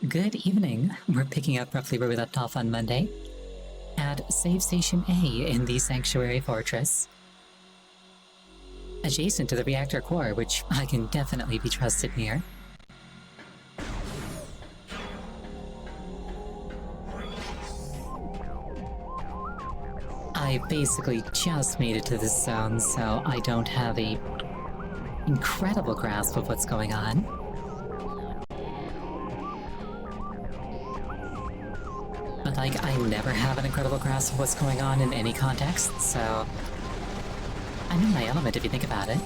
Good evening. We're picking up roughly where we left off on Monday, at Save Station A in the Sanctuary Fortress. Adjacent to the reactor core, which I can definitely be trusted near. I basically just made it to this zone, so I don't have a incredible grasp of what's going on. But like, I never have an incredible grasp of what's going on in any context, so I'm in my element if you think about it.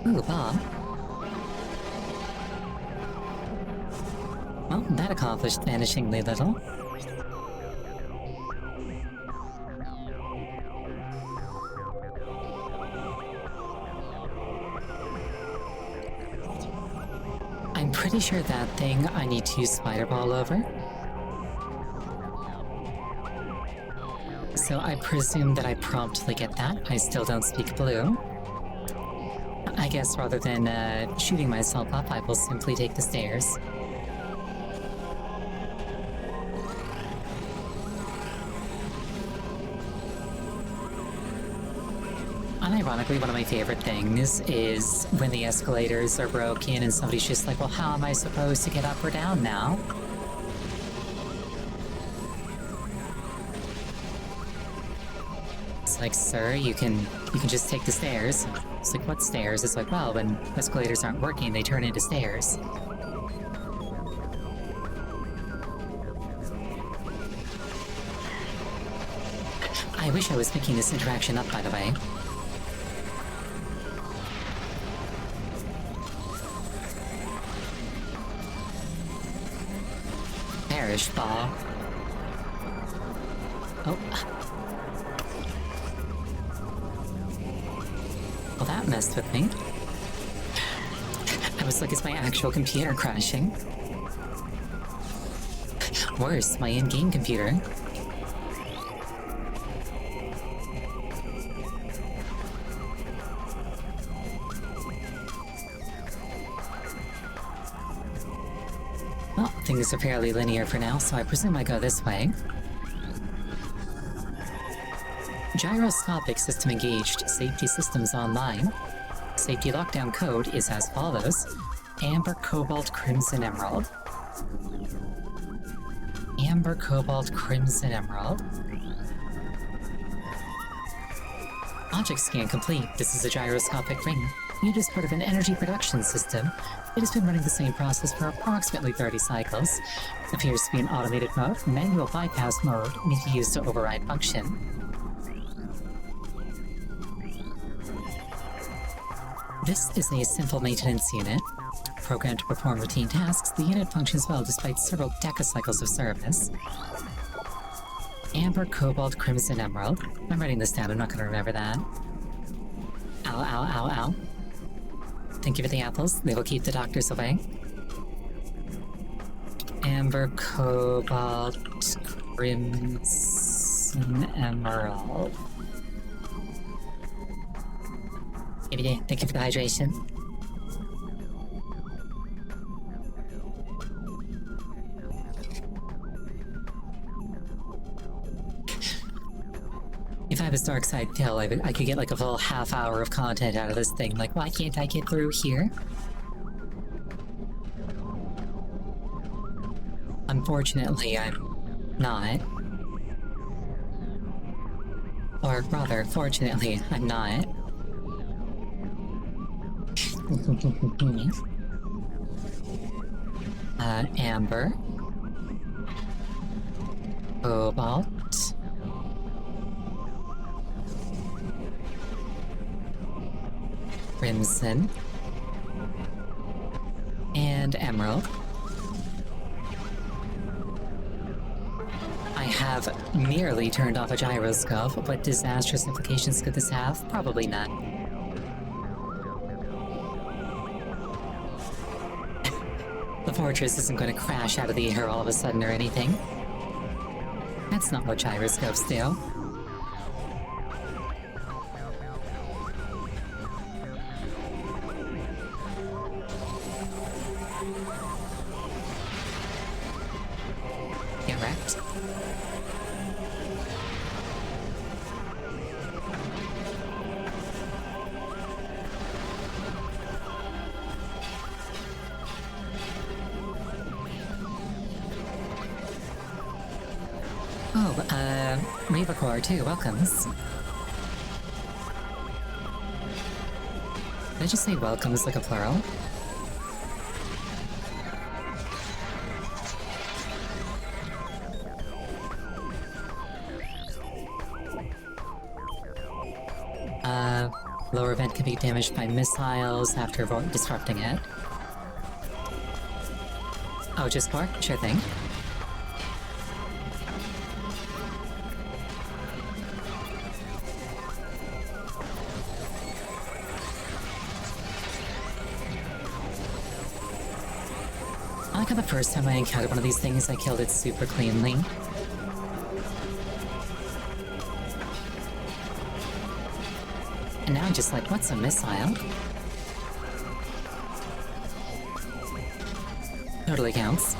Ooh, Bob. Well, that accomplished vanishingly little. I'm pretty sure that thing I need to use Spider Ball over. So I presume that I promptly get that. I still don't speak blue. I guess rather than shooting myself up, I will simply take the stairs. Unironically, one of my favorite things is when the escalators are broken and somebody's just like, well, how am I supposed to get up or down now? It's like, sir, you can just take the stairs. It's like, what stairs? It's like, well, when escalators aren't working, they turn into stairs. I wish I was picking this interaction up, by the way. Perish, ball. Oh. Well, that messed with me. I was like, is my actual computer crashing? Worse, my in-game computer. Well, things are fairly linear for now, so I presume I go this way. Gyroscopic system engaged. Safety systems online. Safety lockdown code is as follows. Amber, Cobalt, Crimson, Emerald. Amber, Cobalt, Crimson, Emerald. Object scan complete. This is a gyroscopic ring. Viewed as part of an energy production system. It has been running the same process for approximately 30 cycles. Appears to be in automated mode. Manual bypass mode may be used to override function. This is a simple maintenance unit. Programmed to perform routine tasks, the unit functions well despite several decacycles of service. Amber, Cobalt, Crimson, Emerald. I'm writing this down, I'm not gonna remember that. Ow, ow, ow, ow. Thank you for the apples, they will keep the doctors away. Amber, Cobalt, Crimson, Emerald. Thank you for the hydration. If I was Dark Side Phil, I could get like a full half hour of content out of this thing. Like, why can't I get through here? Unfortunately, I'm not. Or rather, fortunately, I'm not. Amber. Cobalt. Crimson. And Emerald. I have merely turned off a gyroscope. What disastrous implications could this have? Probably none. The fortress isn't going to crash out of the air all of a sudden or anything. That's not what gyroscopes do. out. Oh, Revacore too, welcomes. Did I just say welcomes like a plural? Lower vent can be damaged by missiles after disrupting it. Oh, just spark? Sure thing. I like how the first time I encountered one of these things, I killed it super cleanly. And now I'm just like, what's a missile? Totally counts.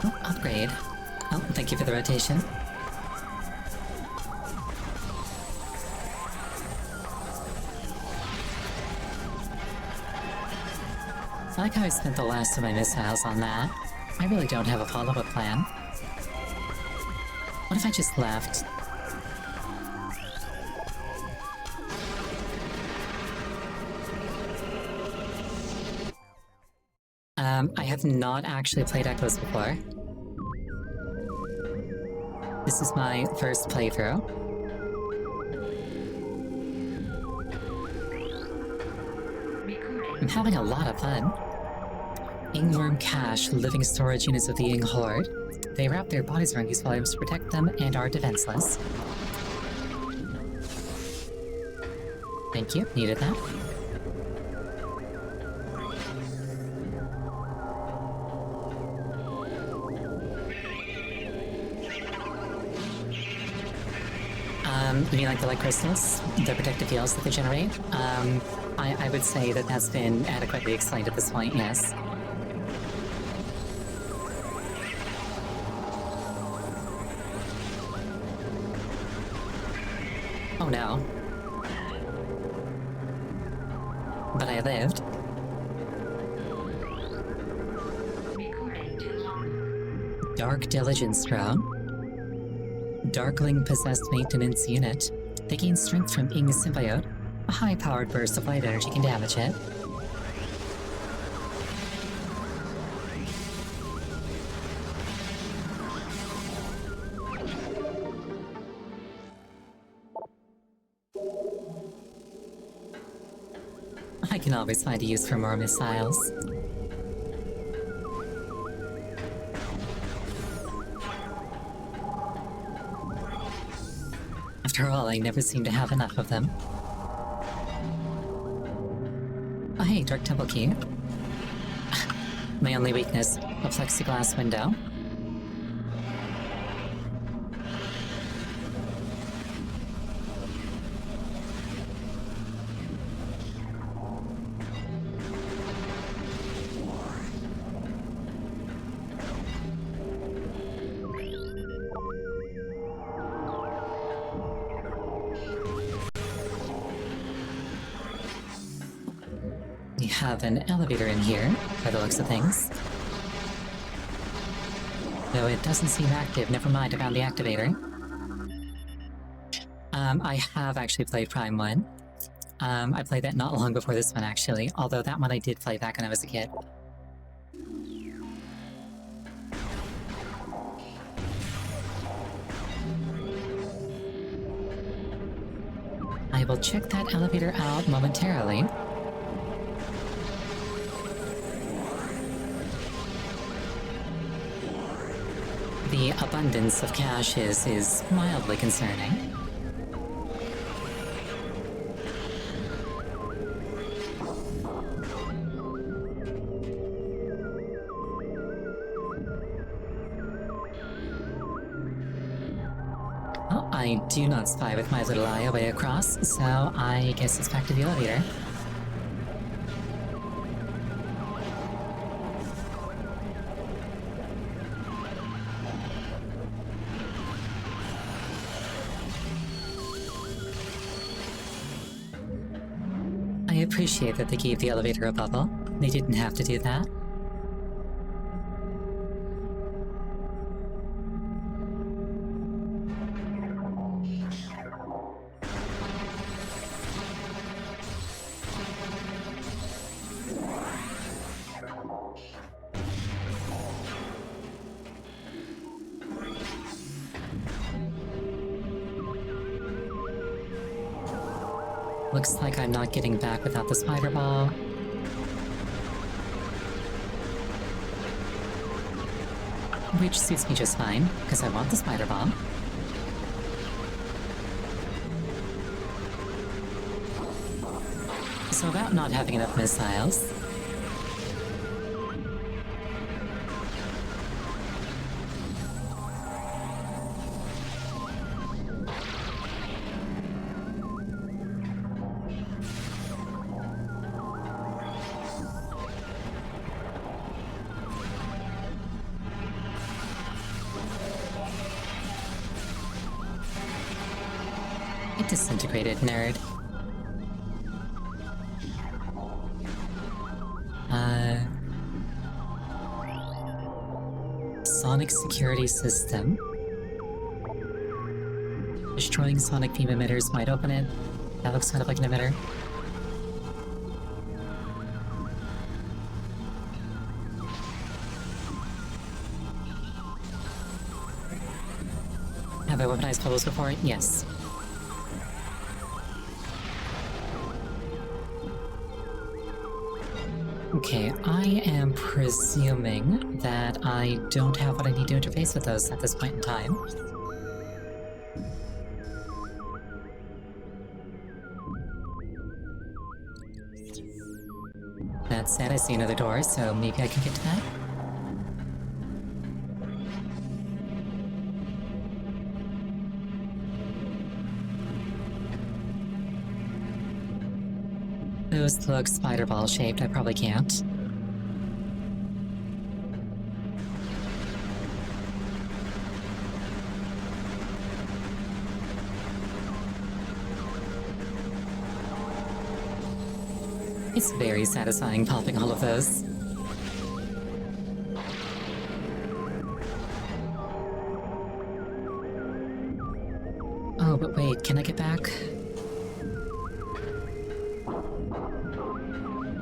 Oh, upgrade. Oh, thank you for the rotation. I like how I spent the last of my missiles on that. I really don't have a follow-up plan. What if I just left? I have not actually played Echoes before. This is my first playthrough. I'm having a lot of fun. Ingworm Cache, living storage units of the Ing Horde. They wrap their bodies around these volumes to protect them and are defenseless. Thank you, needed that. You mean like the light crystals? The protective fields that they generate? I would say that that's been adequately explained at this point, yes. Oh no. But I lived. Dark Diligence Drone. Darkling-possessed maintenance unit. They gain strength from Ing's symbiote. A high-powered burst of light energy can damage it. I can always find a use for more missiles. After all, I never seem to have enough of them. Oh hey, Dark Temple Key. My only weakness, a plexiglass window. We have an elevator in here, by the looks of things. Though it doesn't seem active, never mind, I found the activator. I have actually played Prime 1. I played that not long before this one, actually, although that one I did play back when I was a kid. I will check that elevator out momentarily. The abundance of caches is mildly concerning. I do not spy with my little eye away across, so I guess it's back to the elevator. I appreciate that they gave the elevator a bubble. They didn't have to do that. Looks like I'm not getting back without the spider ball. Which suits me just fine, because I want the spider ball. So about not having enough missiles. It disintegrated, nerd. Sonic security system. Destroying sonic beam emitters might open it. That looks kind of like an emitter. Have I weaponized puddles before? Yes. Okay, I am presuming that I don't have what I need to interface with those at this point in time. That said, I see another door, so maybe I can get to that. Those look spider ball shaped, I probably can't. It's very satisfying popping all of those. Oh, but wait, can I get back?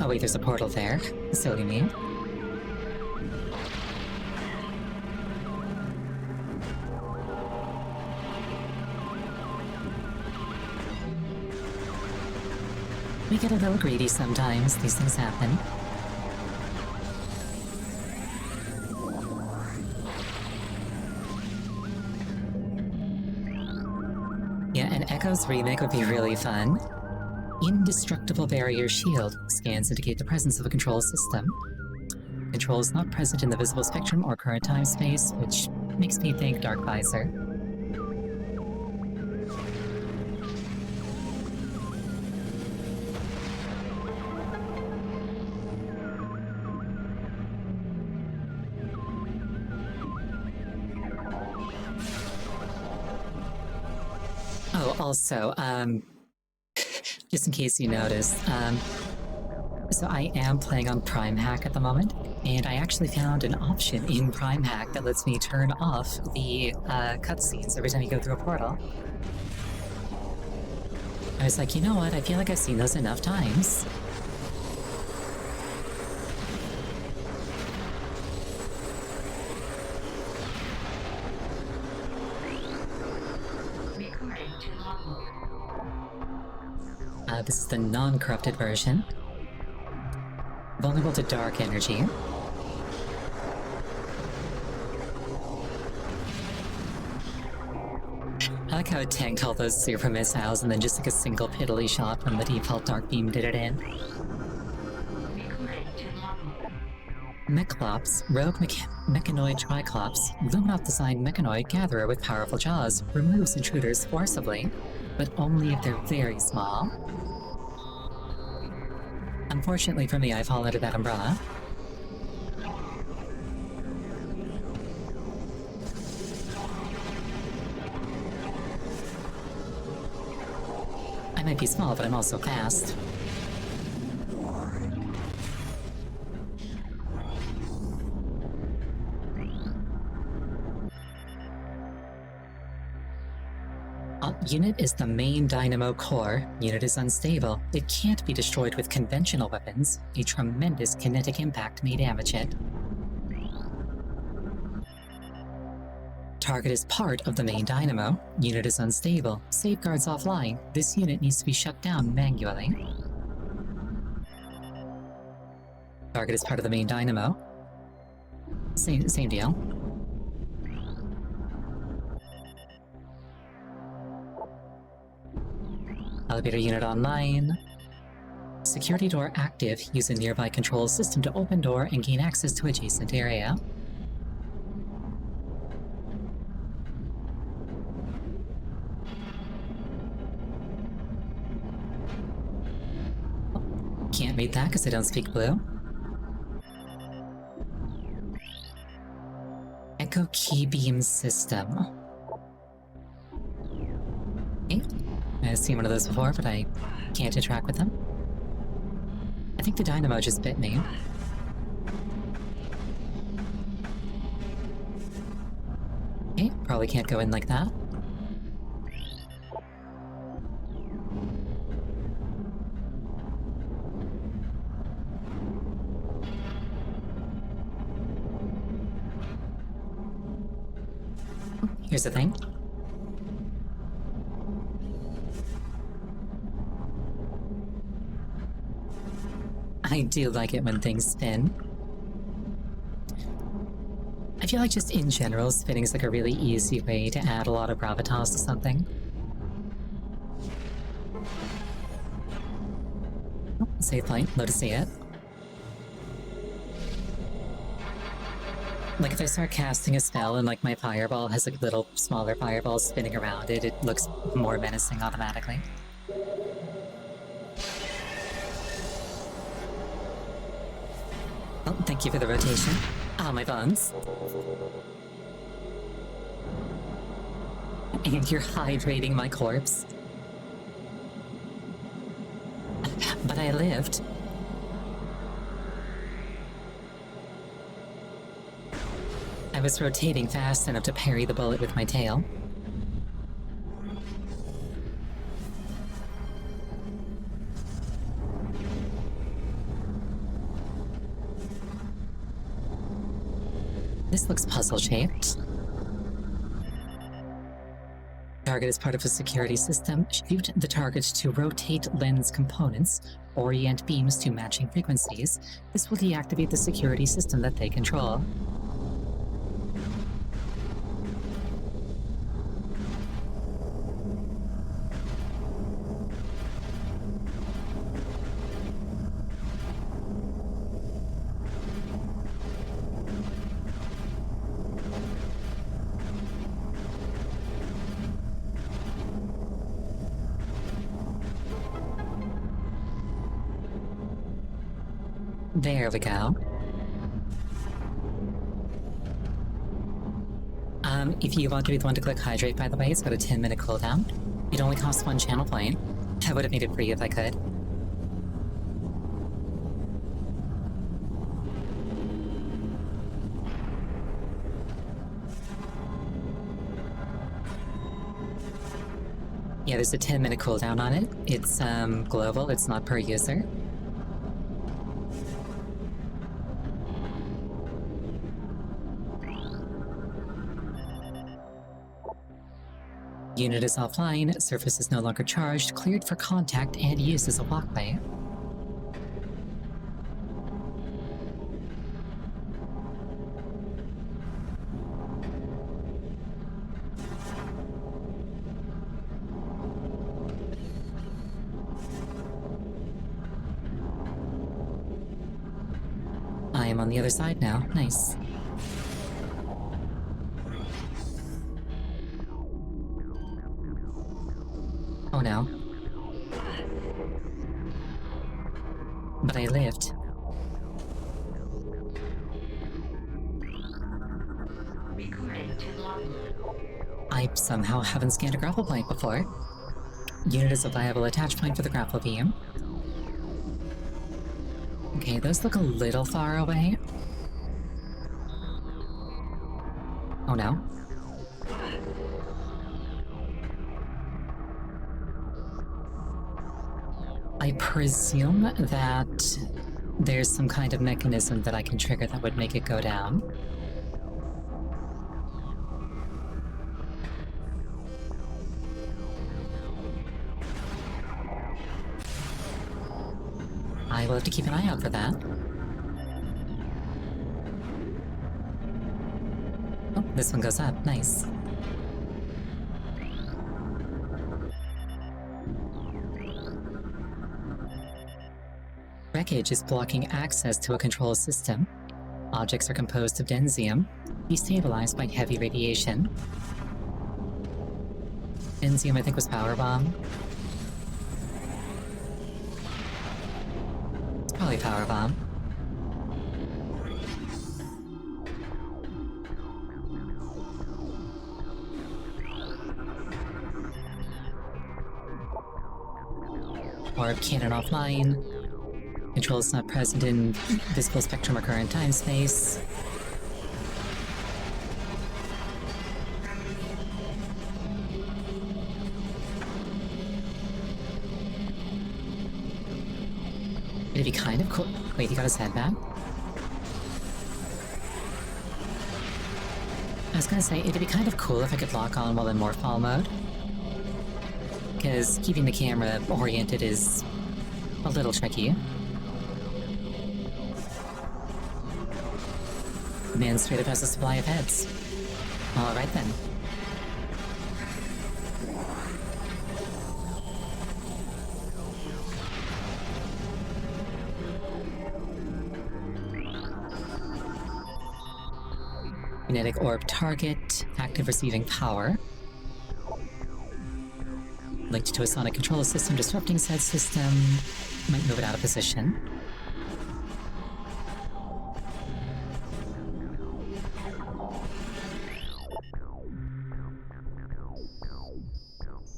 Oh wait, there's a portal there. Silly me. We get a little greedy sometimes, these things happen. Yeah, an Echo's remake would be really fun. Indestructible barrier shield. Scans indicate the presence of a control system. Control is not present in the visible spectrum or current time space, which makes me think Dark Visor. Oh, also, just in case you noticed, so I am playing on Prime Hack at the moment, and I actually found an option in Prime Hack that lets me turn off the cutscenes every time you go through a portal. I was like, you know what, I feel like I've seen those enough times. This is the non-corrupted version. Vulnerable to dark energy. I like how it tanked all those super missiles and then just took a single piddly shot when the default dark beam did it in. Mechlops, rogue mechanoid Triclops, Luminoth-designed mechanoid gatherer with powerful jaws, removes intruders forcibly, but only if they're very small. Unfortunately for me, I fall under that umbrella. I might be small, but I'm also fast. Unit is the main dynamo core. Unit is unstable. It can't be destroyed with conventional weapons. A tremendous kinetic impact may damage it. Target is part of the main dynamo. Unit is unstable. Safeguards offline. This unit needs to be shut down manually. Target is part of the main dynamo. Same deal. Elevator unit online. Security door active. Use a nearby control system to open door and gain access to adjacent area. Can't read that because I don't speak blue. Echo key beam system. Okay. I've seen one of those before, but I can't interact with them. I think the dynamo just bit me. Okay, probably can't go in like that. Here's the thing. I do like it when things spin. I feel like just in general, spinning is like a really easy way to add a lot of gravitas to something. Oh, save point, low to see it. Like if I start casting a spell and like my fireball has like little smaller fireballs spinning around it, it looks more menacing automatically. Oh, thank you for the rotation. Ah, my buns. And you're hydrating my corpse. But I lived. I was rotating fast enough to parry the bullet with my tail. This looks puzzle-shaped. Target is part of a security system. Shoot the target to rotate lens components, orient beams to matching frequencies. This will deactivate the security system that they control. There we go. If you want to be the one to click hydrate, by the way, it's got a 10-minute cooldown. It only costs 1 channel point. I would have made it free if I could. Yeah, there's a 10-minute cooldown on it. It's, global, it's not per user. Unit is offline, surface is no longer charged, cleared for contact and used as a walkway. I am on the other side now. Nice. Oh no. But I lived. I somehow haven't scanned a grapple point before. Unit is a viable attach point for the grapple beam. Okay, those look a little far away. Oh no. I presume that there's some kind of mechanism that I can trigger that would make it go down. I will have to keep an eye out for that. Oh, this one goes up. Nice. Wreckage is blocking access to a control system. Objects are composed of densium, destabilized by heavy radiation. Densium, I think, was power bomb. It's probably power bomb. Orb cannon offline. Control is not present in visible spectrum or current time space. It'd be kind of cool. Wait, he got his head back? I was gonna say, it'd be kind of cool if I could lock on while in Morphball mode. Because keeping the camera oriented is a little tricky. Man straight up has a supply of heads. Alright then. Kinetic orb target, active receiving power. Linked to a sonic control system, disrupting said system. Might move it out of position.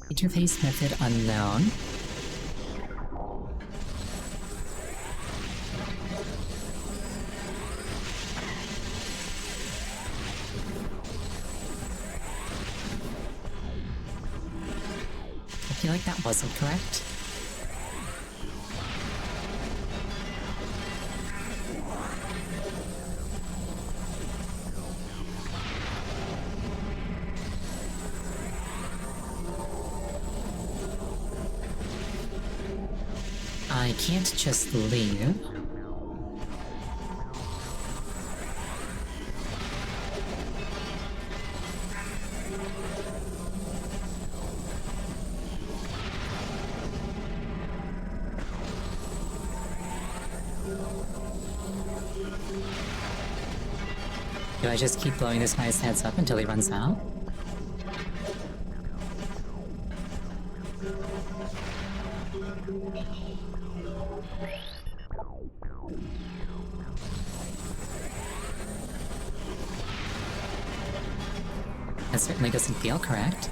Interface method unknown. I feel like that wasn't correct. I can't just leave. Do I just keep blowing this guy's heads up until he runs out? That certainly doesn't feel correct.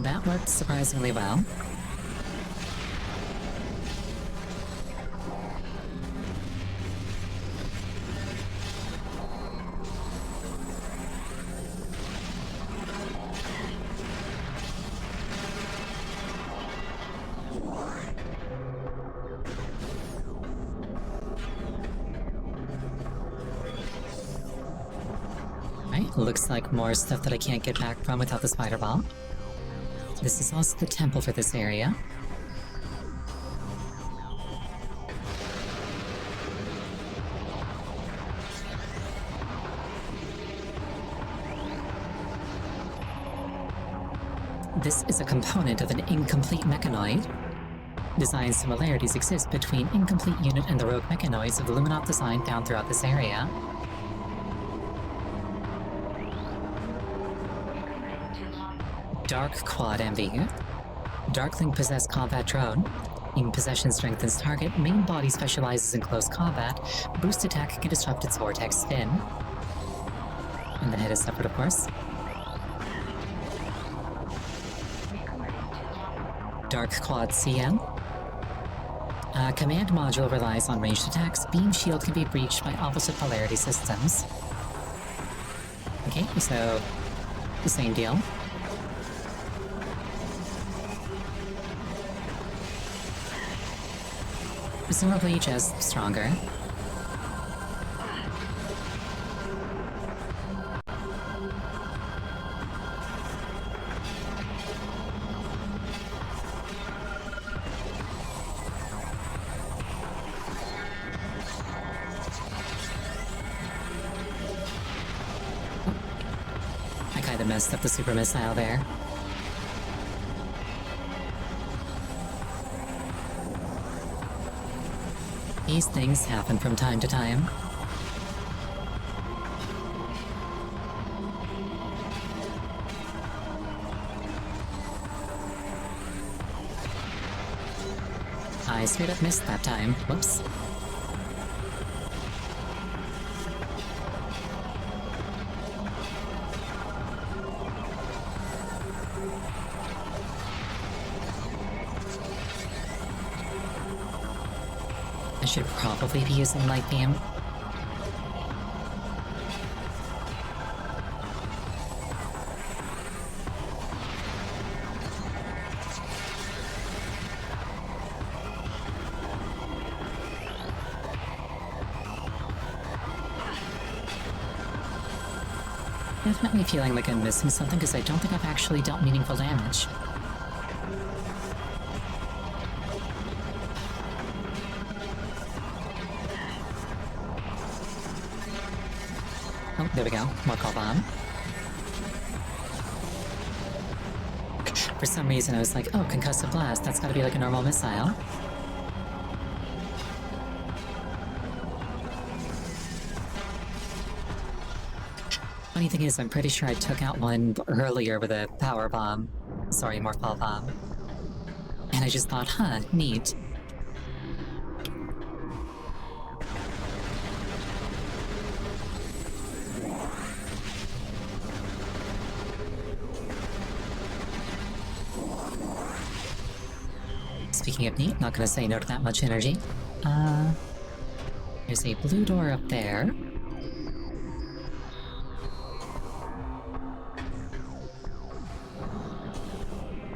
That worked surprisingly well. Right, looks like more stuff that I can't get back from without the spider ball. This is also the temple for this area. This is a component of an incomplete mechanoid. Design similarities exist between incomplete unit and the rogue mechanoids of the Luminoth design found throughout this area. Dark Quad MV. Darkling possessed combat drone. In possession strengthens target, main body specializes in close combat, boost attack can disrupt its vortex spin. And the head is separate, of course. Dark Quad CM. Command module relies on ranged attacks. Beam shield can be breached by opposite polarity systems. Okay, so the same deal. Presumably just stronger. I kinda messed up the super missile there. These things happen from time to time. I straight up missed that time. Whoops. I should probably be using light beam. Definitely feeling like I'm missing something because I don't think I've actually dealt meaningful damage. Oh, there we go. More call bomb. For some reason I was like, oh, concussive blast, that's gotta be like a normal missile. Funny thing is, I'm pretty sure I took out one earlier with a power bomb. Sorry, morphball bomb. And I just thought, huh, neat. Speaking of neat, not gonna say no to that much energy. There's a blue door up there.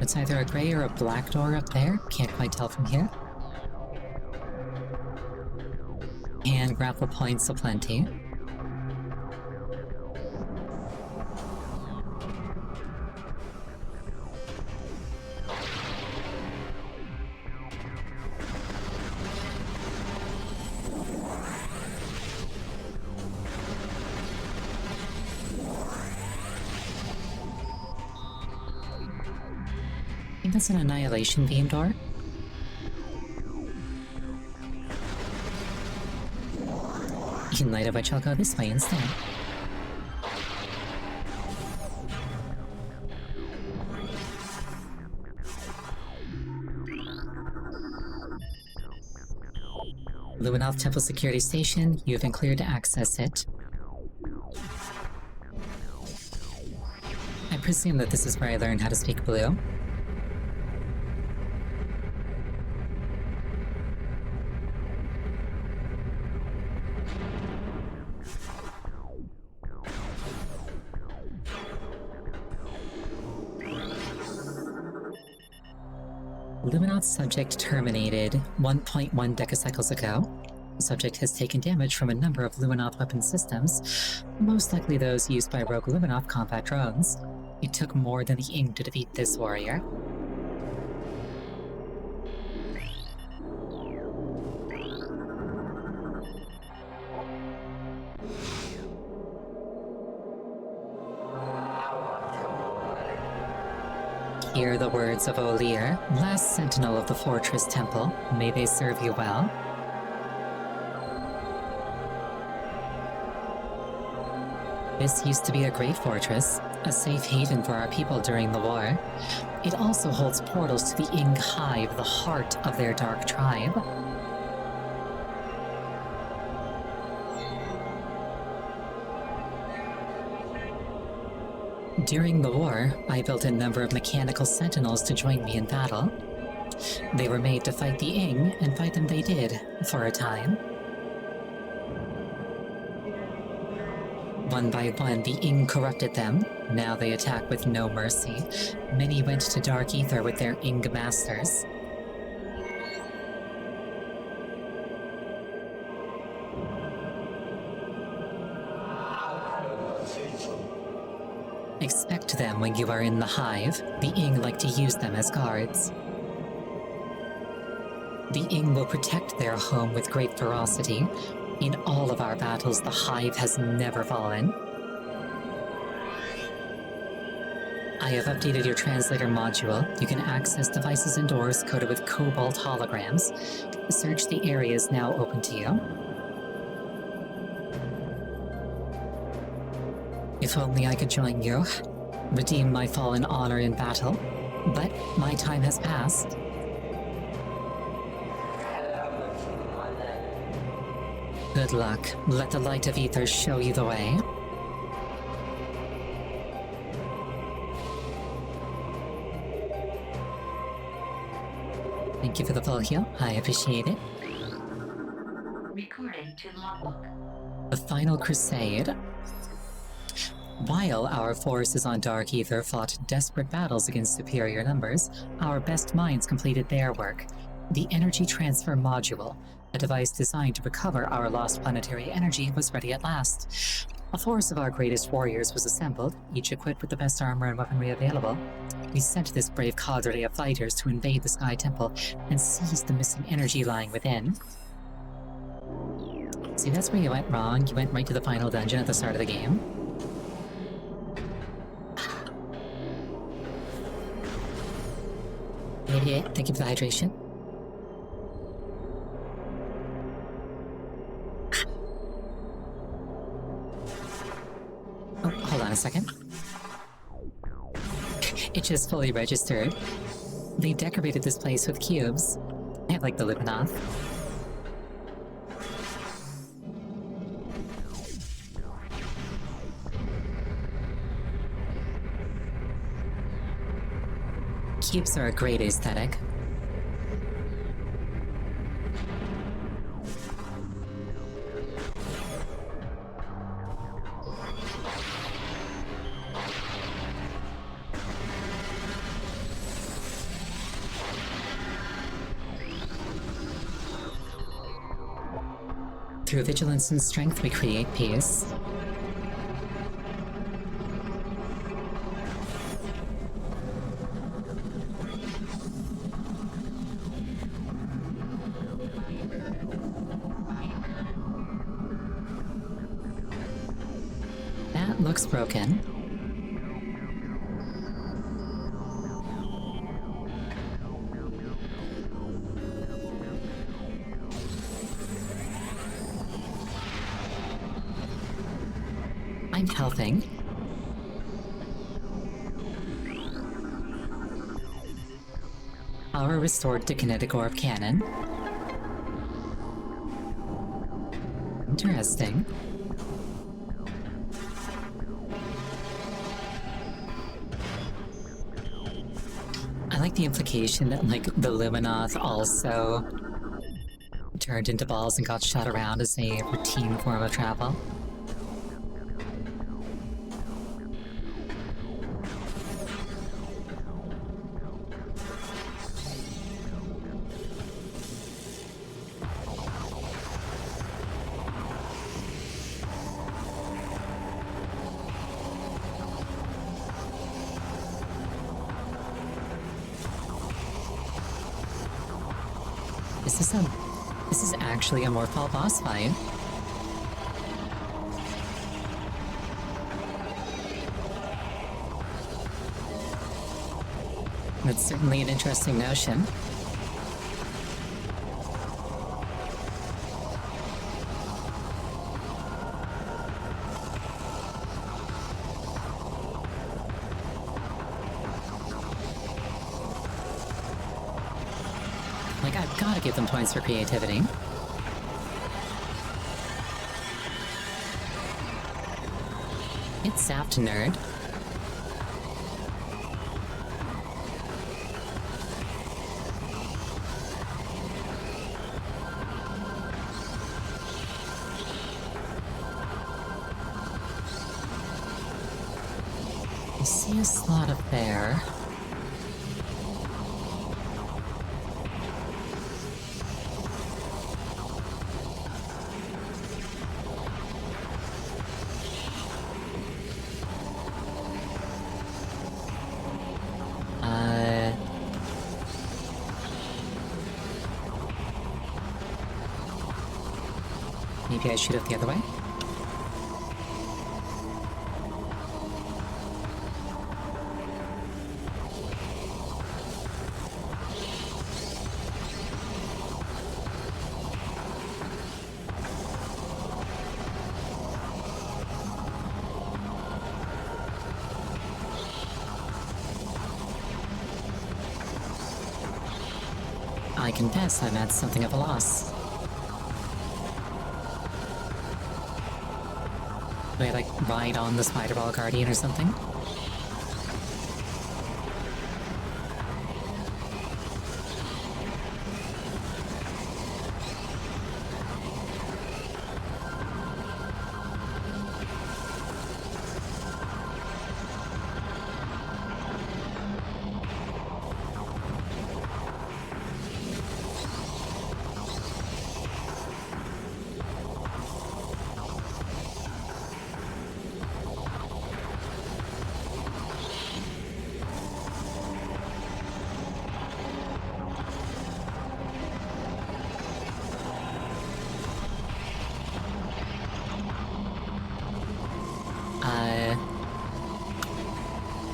It's either a gray or a black door up there. Can't quite tell from here. And grapple points aplenty. I think that's an annihilation beam door. In light of which I'll go this way instead. Luminoth Temple Security Station, you have been cleared to access it. I presume that this is where I learned how to speak blue. Luminoth subject terminated 1.1 decacycles ago. The subject has taken damage from a number of Luminoth weapon systems, most likely those used by rogue Luminoth combat drones. It took more than the ink to defeat this warrior. Hear the words of Olir, last sentinel of the fortress temple. May they serve you well. This used to be a great fortress, a safe haven for our people during the war. It also holds portals to the Ing Hive, the heart of their dark tribe. During the war, I built a number of mechanical sentinels to join me in battle. They were made to fight the Ing, and fight them they did, for a time. One by one, the Ing corrupted them. Now they attack with no mercy. Many went to Dark Ether with their Ing masters. Expect them when you are in the Hive. The Ing like to use them as guards. The Ing will protect their home with great ferocity. In all of our battles, the Hive has never fallen. I have updated your translator module. You can access devices indoors coded with cobalt holograms. Search the area is now open to you. If only I could join you, redeem my fallen honor in battle, but my time has passed. Good luck. Let the light of Ether show you the way. Thank you for the full heal. I appreciate it. Recording to logbook. The Final Crusade. While our forces on Dark Ether fought desperate battles against superior numbers, our best minds completed their work. The Energy Transfer Module, a device designed to recover our lost planetary energy, was ready at last. A force of our greatest warriors was assembled, each equipped with the best armor and weaponry available. We sent this brave cadre of fighters to invade the Sky Temple and seize the missing energy lying within. See, that's where you went wrong. You went right to the final dungeon at the start of the game. Idiot, thank you for the hydration. Oh, hold on a second. It just fully registered. They decorated this place with cubes. I have like the Lipnoth. Cubes are a great aesthetic. Through vigilance and strength, we create peace. That looks broken. I'm helping. Power restored to kinetic orb cannon. Interesting. I like the implication that, like, the Luminoth also turned into balls and got shot around as a routine form of travel. This is actually a Morphal boss fight. That's certainly an interesting notion. Like, I've gotta give them points for creativity. It's zapped, nerd. I see a slot up there. Maybe I shoot it the other way? I confess I'm at something of a loss. Do I, like, ride on the Spider-Ball Guardian or something?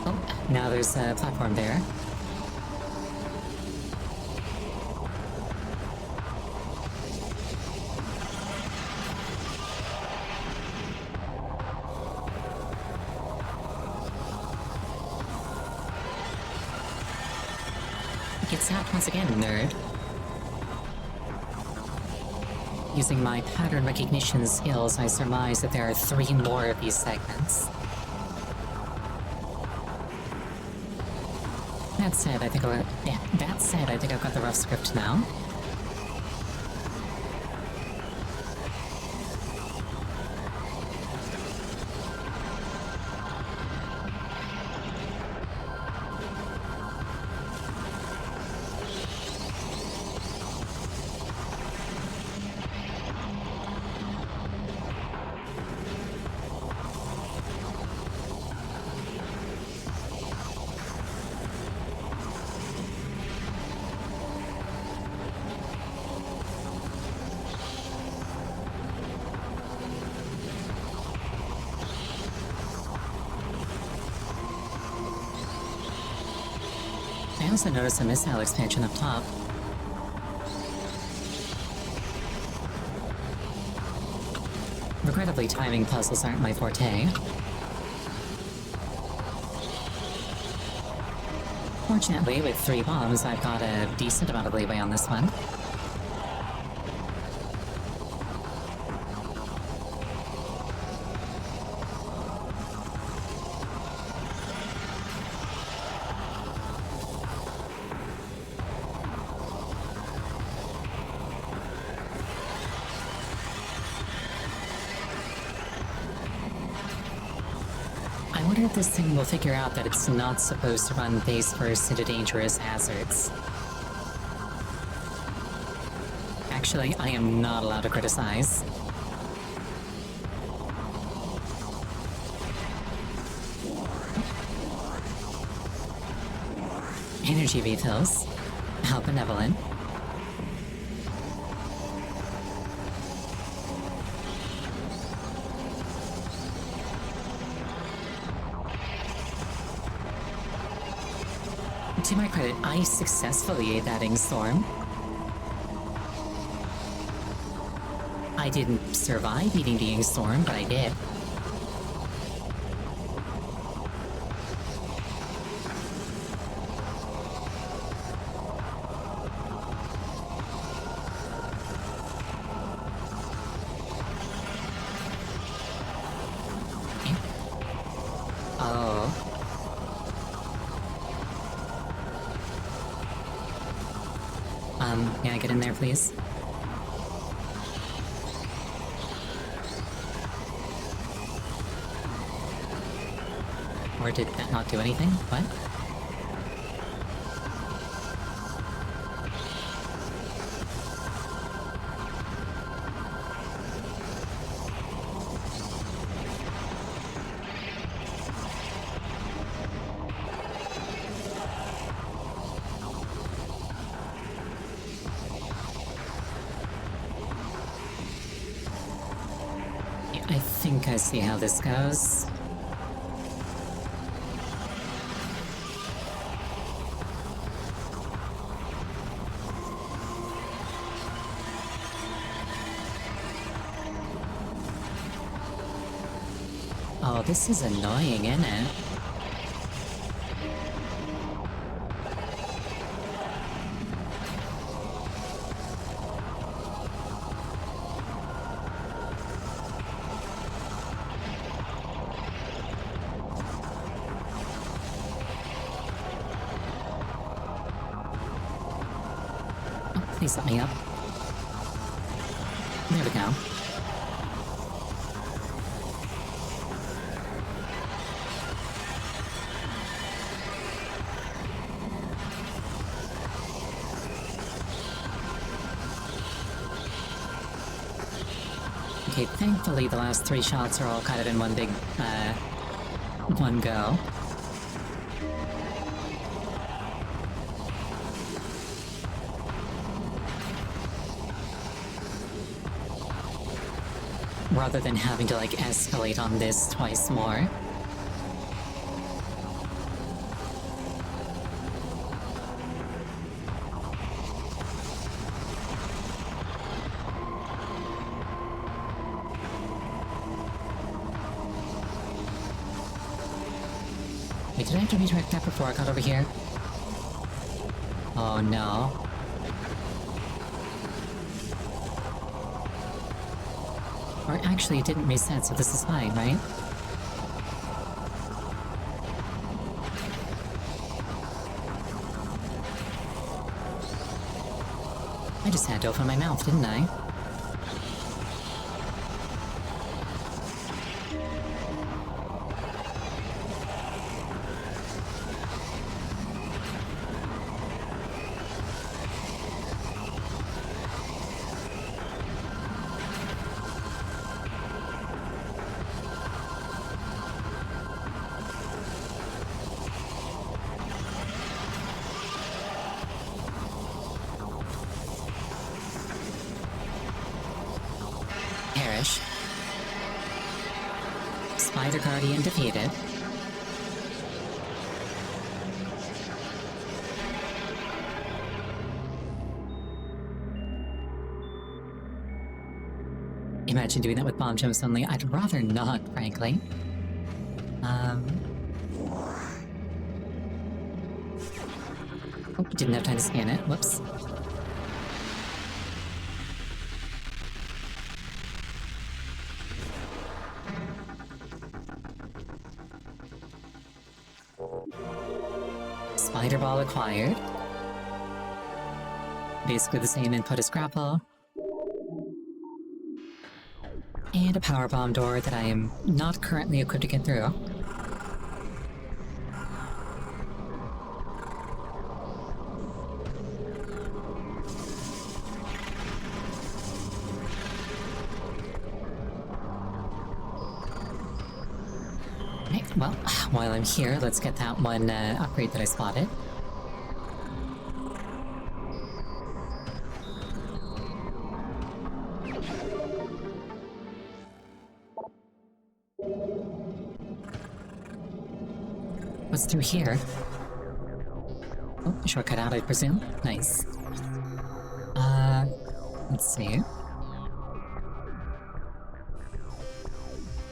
Oh, now there's a platform there. Get zapped once again, nerd. Using my pattern recognition skills, I surmise that there are 3 more of these segments. That said, I think I've got the rough script now. I also noticed a missile expansion up top. Regrettably, timing puzzles aren't my forte. Fortunately, with 3 bombs, I've got a decent amount of leeway on this one. I wonder if this thing will figure out that it's not supposed to run face first into dangerous hazards. Actually, I am not allowed to criticize. Energy refills. How benevolent. To my credit, I successfully ate that ink storm. I didn't survive eating the ink storm, but I did. Oh. May I get in there, please? Or did that not do anything? What? I think I see how this goes. Oh, this is annoying, isn't it? Please let me up. There we go. Okay, thankfully the last 3 shots are all kind of in one big, one go. Rather than having to, like, escalate on this twice more. Wait, did I have to redirect that before I got over here? Oh no. Or actually, it didn't reset, so this is fine, right? I just had to open my mouth, didn't I? Perish. Spider Guardian defeated. Imagine doing that with bomb jumps only. I'd rather not, frankly. Oh, didn't have time to scan it. Whoops. Spider Ball acquired. Basically the same input as grapple. And a power bomb door that I am not currently equipped to get through. Right, well, while I'm here, let's get that one upgrade that I spotted. What's through here? Oh, shortcut out, I presume? Nice. Let's see.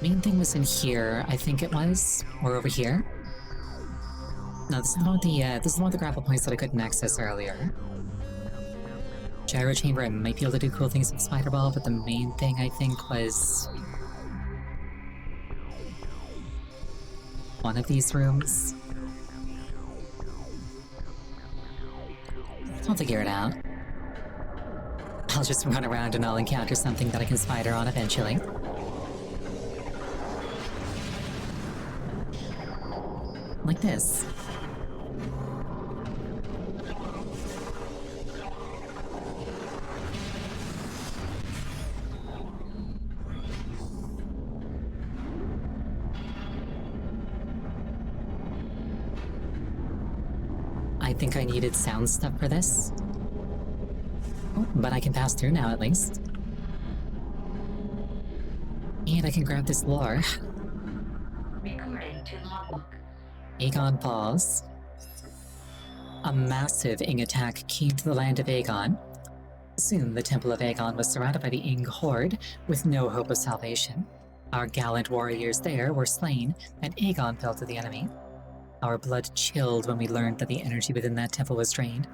Main thing was in here, I think it was. Or over here. No, this is one of the grapple points that I couldn't access earlier. Gyro chamber, I might be able to do cool things with Spider Ball, but the main thing I think was one of these rooms. I'll figure it out. I'll just run around and I'll encounter something that I can spider on eventually. Like this. I think I needed sound stuff for this. Oh, but I can pass through now, at least. And I can grab this lore. Recording to logbook. Aegon falls. A massive Ing attack came to the land of Aegon. Soon, the Temple of Aegon was surrounded by the Ing horde, with no hope of salvation. Our gallant warriors there were slain, and Aegon fell to the enemy. Our blood chilled when we learned that the energy within that temple was drained.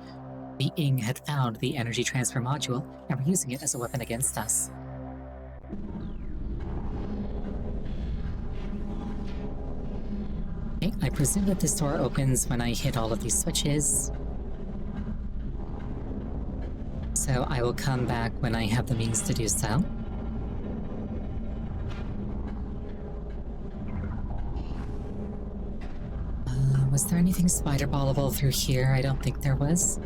The Ing had found the energy transfer module and were using it as a weapon against us. Okay, I presume that this door opens when I hit all of these switches. So I will come back when I have the means to do so. Was there anything spider-ballable through here? I don't think there was.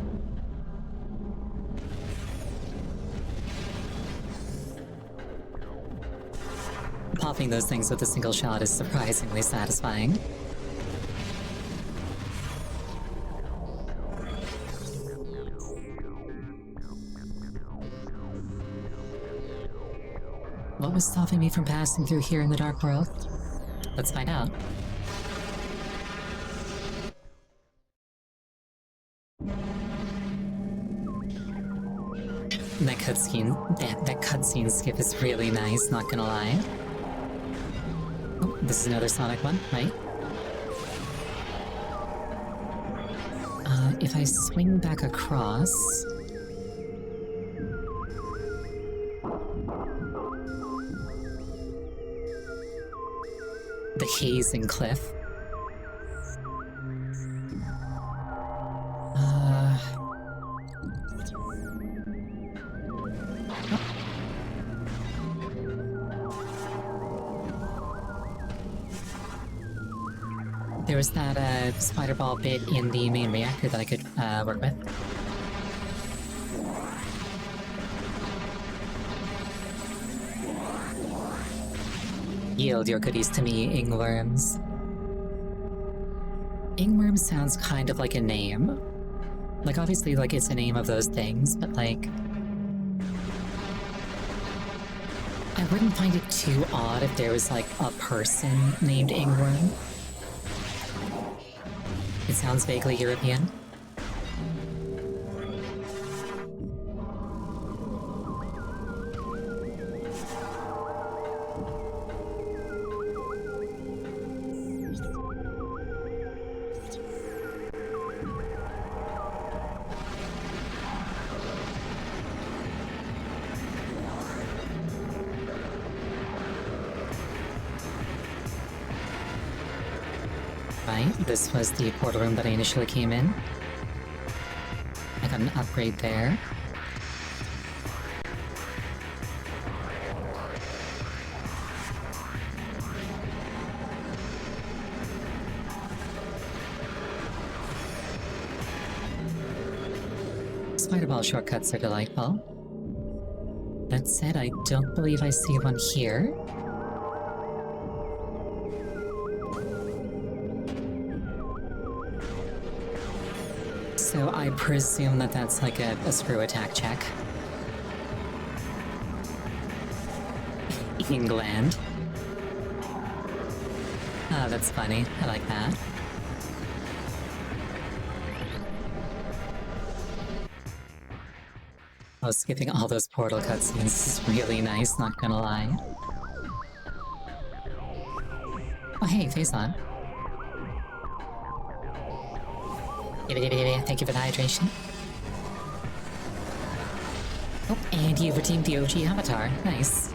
Popping those things with a single shot is surprisingly satisfying. What was stopping me from passing through here in the Dark World? Let's find out. That cutscene skip is really nice, not gonna lie. Oh, this is another Sonic one, right? If I swing back across... the hazing cliff. There was that spider ball bit in the main reactor that I could work with. Yield your goodies to me, Ingworms. Ingworm sounds kind of like a name. Like, obviously, like, it's a name of those things, but, like... I wouldn't find it too odd if there was, like, a person named Ingworm. It sounds vaguely European. Right, this was the portal room that I initially came in. I got an upgrade there. Spider ball shortcuts are delightful. That said, I don't believe I see one here. So I presume that that's like a screw attack check. England. Ah, that's funny. I like that. Oh, skipping all those portal cutscenes is really nice, not gonna lie. Oh hey, Faison. Thank you for the hydration. Oh, and you've redeemed the OG avatar. Nice.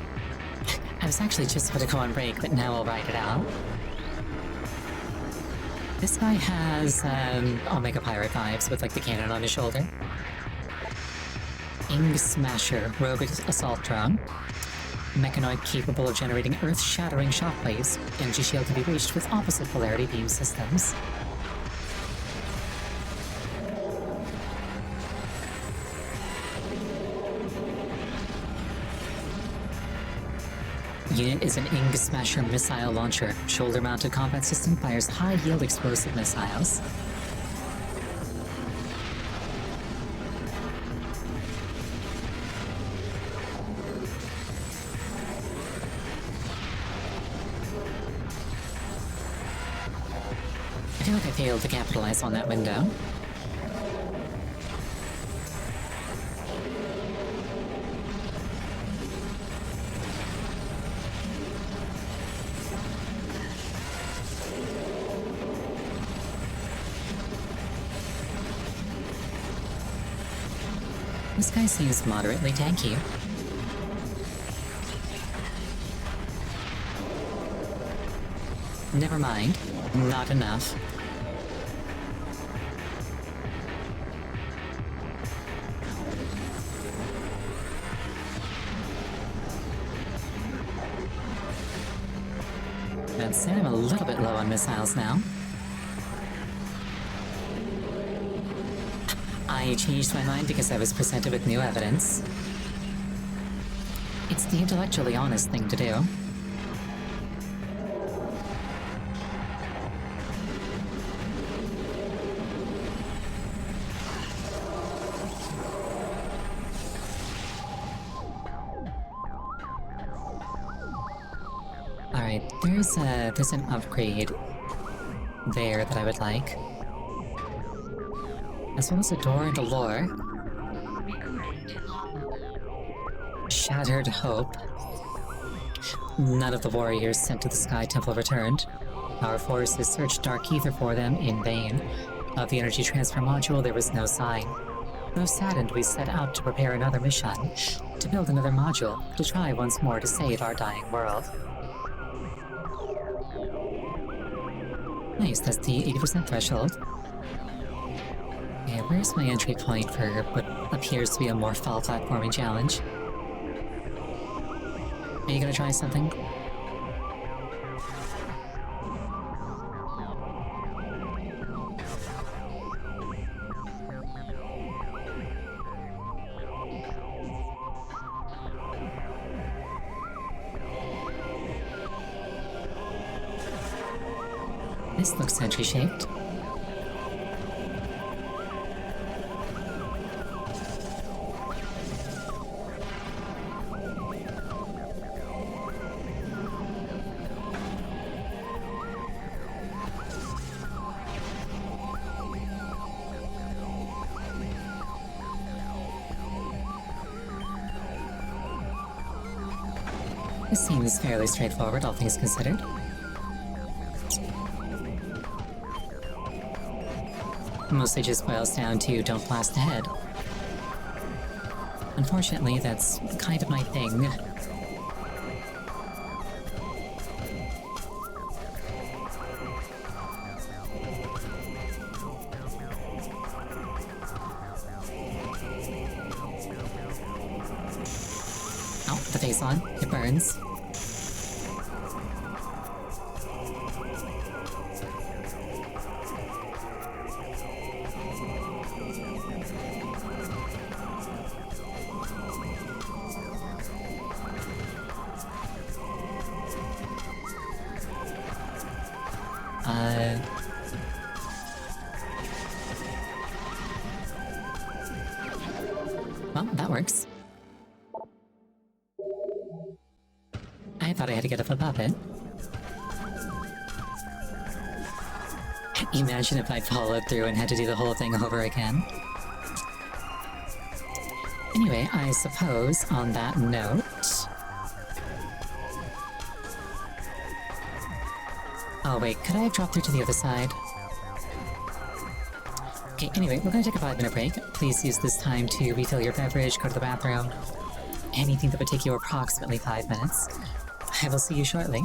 I was actually just about to go on break, but now I'll write it out. This guy has, Omega Pirate vibes with, like, the cannon on his shoulder. Ing Smasher, rogue assault drone. Mechanoid capable of generating earth-shattering shockwaves. Energy shield can be reached with opposite polarity beam systems. Unit is an Ing Smasher missile launcher. Shoulder-mounted combat system fires high-yield explosive missiles. I feel like I failed to capitalize on that window. This guy seems moderately tanky. Never mind. Not enough. I'd say I'm a little bit low on missiles now. I changed my mind because I was presented with new evidence. It's the intellectually honest thing to do. Alright, there's an upgrade there that I would like. As well as a door into lore. Shattered Hope. None of the warriors sent to the Sky Temple returned. Our forces searched Dark Ether for them in vain. Of the energy transfer module, there was no sign. Though saddened, we set out to prepare another mission, to build another module, to try once more to save our dying world. Nice, that's the 80% threshold. Okay, where's my entry point for what appears to be a more fall platforming challenge? Are you gonna try something? This looks century-shaped. This seems fairly straightforward, all things considered. Mostly just boils down to don't blast ahead. Unfortunately, that's kind of my thing. Oh, the face on. It burns. Well, that works. I thought I had to get up above it. Imagine if I followed through and had to do the whole thing over again. Anyway, I suppose on that note... Oh wait, could I have dropped through to the other side? Okay, anyway, we're gonna take a 5-minute break. Please use this time to refill your beverage, go to the bathroom. Anything that would take you approximately 5 minutes. I will see you shortly.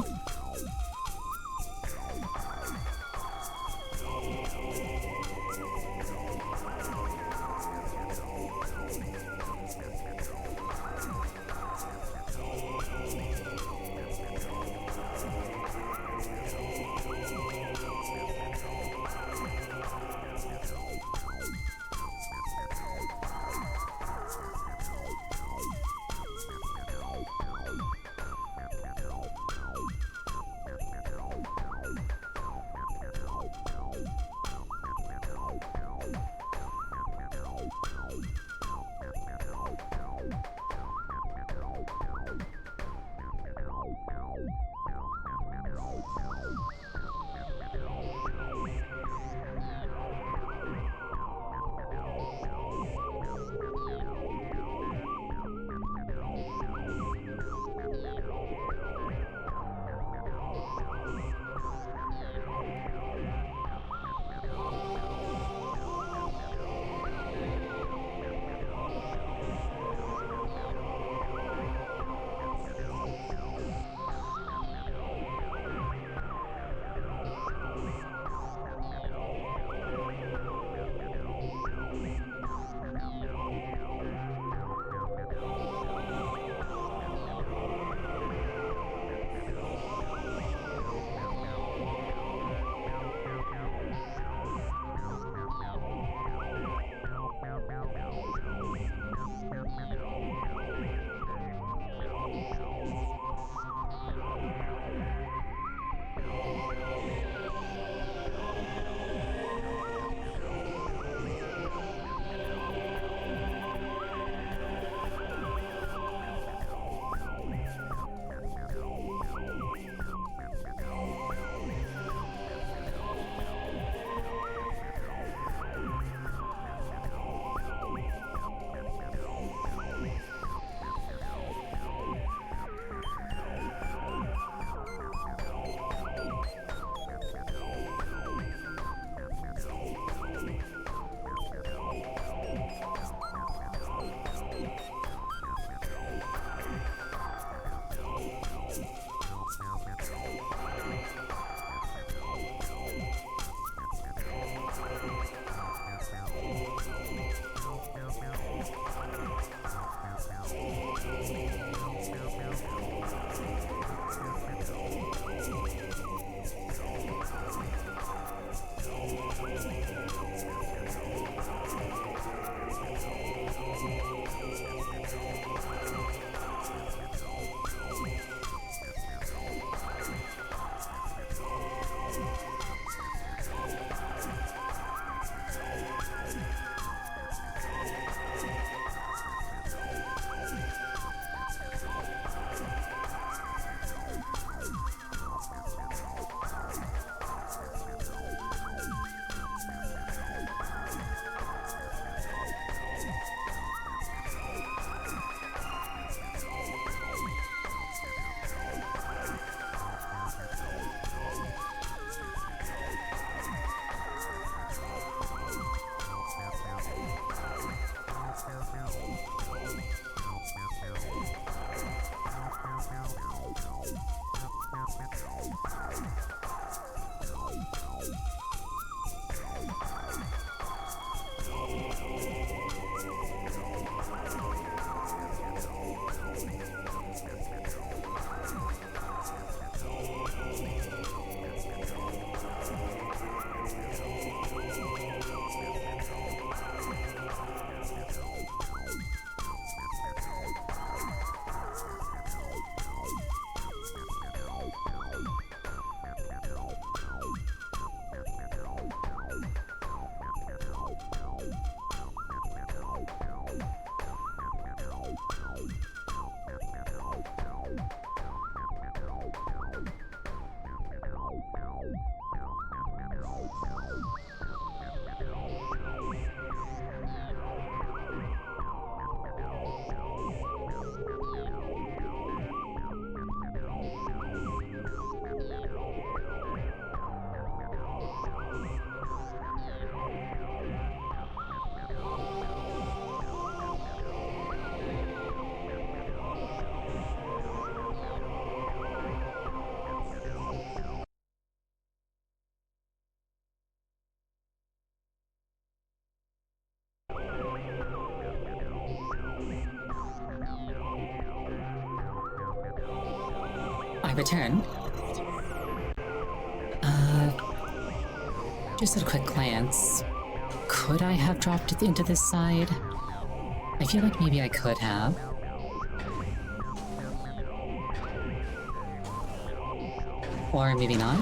return. Just at a quick glance, could I have dropped it into this side? I feel like maybe I could have. Or maybe not.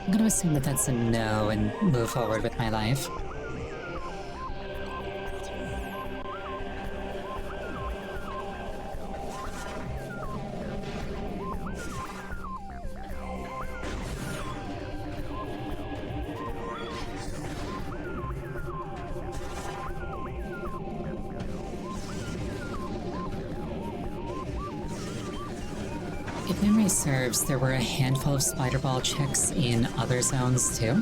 I'm gonna assume that that's a no and move forward with my life. If memory serves, there were a handful of spider ball checks in other zones too.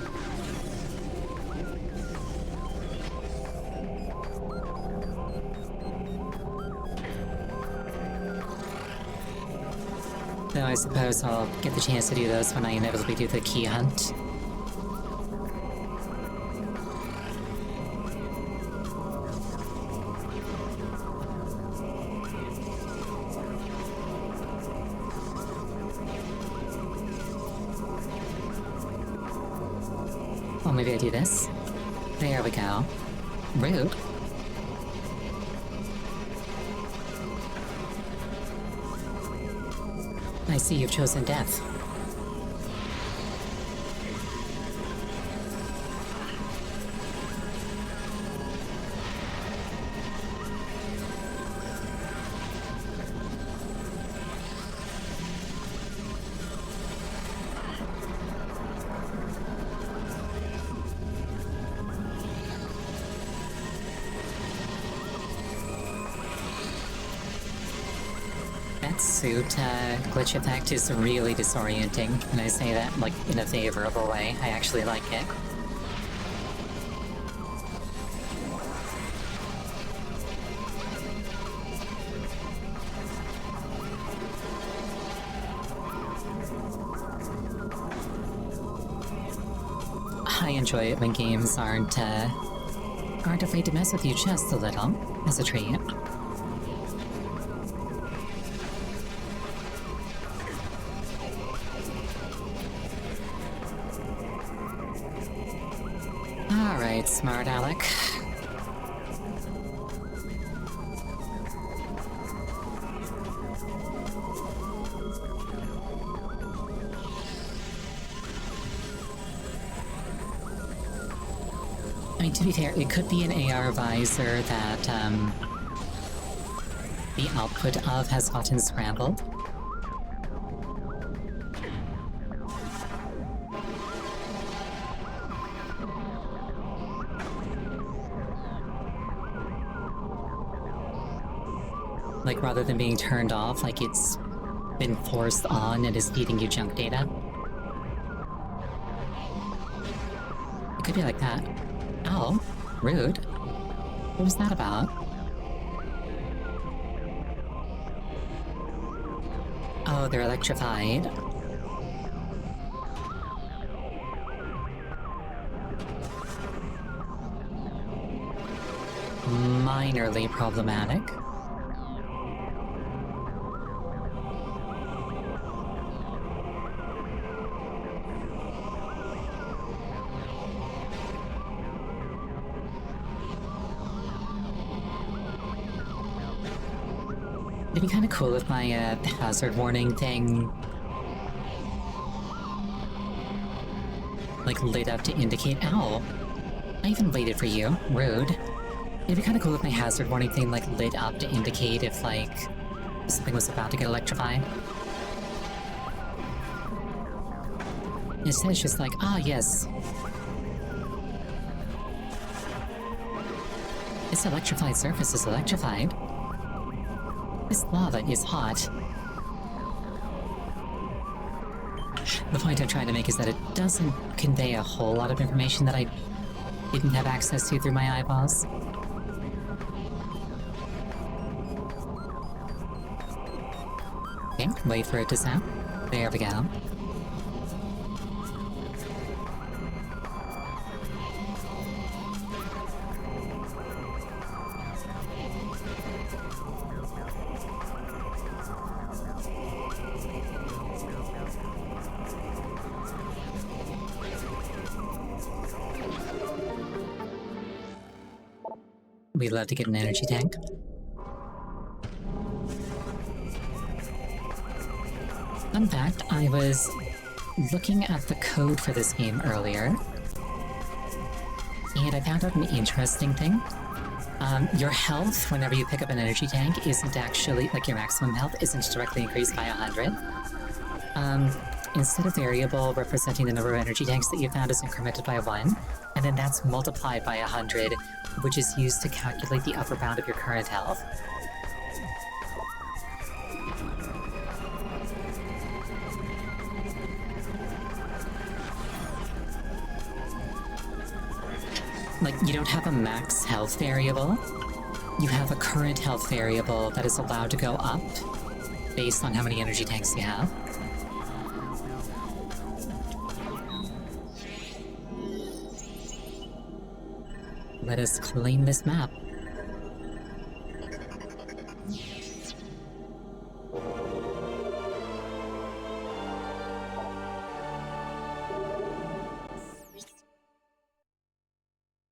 Though I suppose I'll get the chance to do those when I inevitably do the key hunt. Oh, maybe I do this? There we go. Rude. I see you've chosen death. That suit glitch effect is really disorienting, and I say that, like, in a favorable way. I actually like it. I enjoy it when games aren't afraid to mess with you just a little, as a treat. Alright, smart Alec. I mean, to be fair, it could be an AR visor that, the output of has gotten scrambled. Like, rather than being turned off, like it's been forced on and is feeding you junk data. It could be like that. Oh, rude. What was that about? Oh, they're electrified. Minorly problematic. It'd be kind of cool if my hazard warning thing like lit up to indicate. Ow! I even waited for you. Rude. It'd be kind of cool if my hazard warning thing like lit up to indicate if like something was about to get electrified. Instead, it's just like, ah, yes. This electrified surface is electrified. This lava is hot. The point I'm trying to make is that it doesn't convey a whole lot of information that I didn't have access to through my eyeballs. Okay, wait for it to sound. There we go. we love to get an energy tank. Fun fact, I was looking at the code for this game earlier, and I found out an interesting thing. Your health, whenever you pick up an energy tank, isn't actually, like, your maximum health isn't directly increased by 100. Instead, a variable representing the number of energy tanks that you found is incremented by 1, and then that's multiplied by 100, which is used to calculate the upper bound of your current health. Like, you don't have a max health variable. You have a current health variable that is allowed to go up based on how many energy tanks you have. Let us claim this map.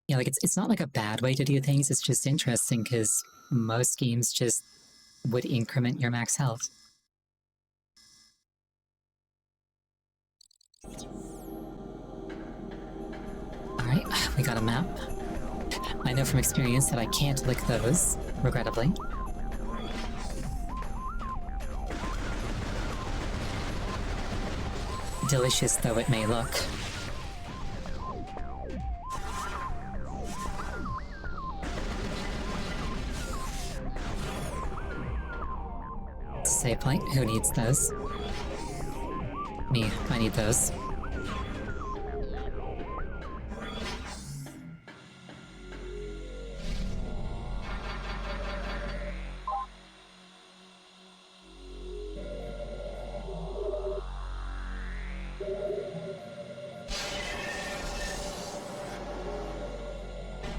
Yeah, like, it's not like a bad way to do things, it's just interesting because most games just would increment your max health. Alright, we got a map. I know from experience that I can't lick those, regrettably. Delicious though it may look. Save point, who needs those? Me, I need those.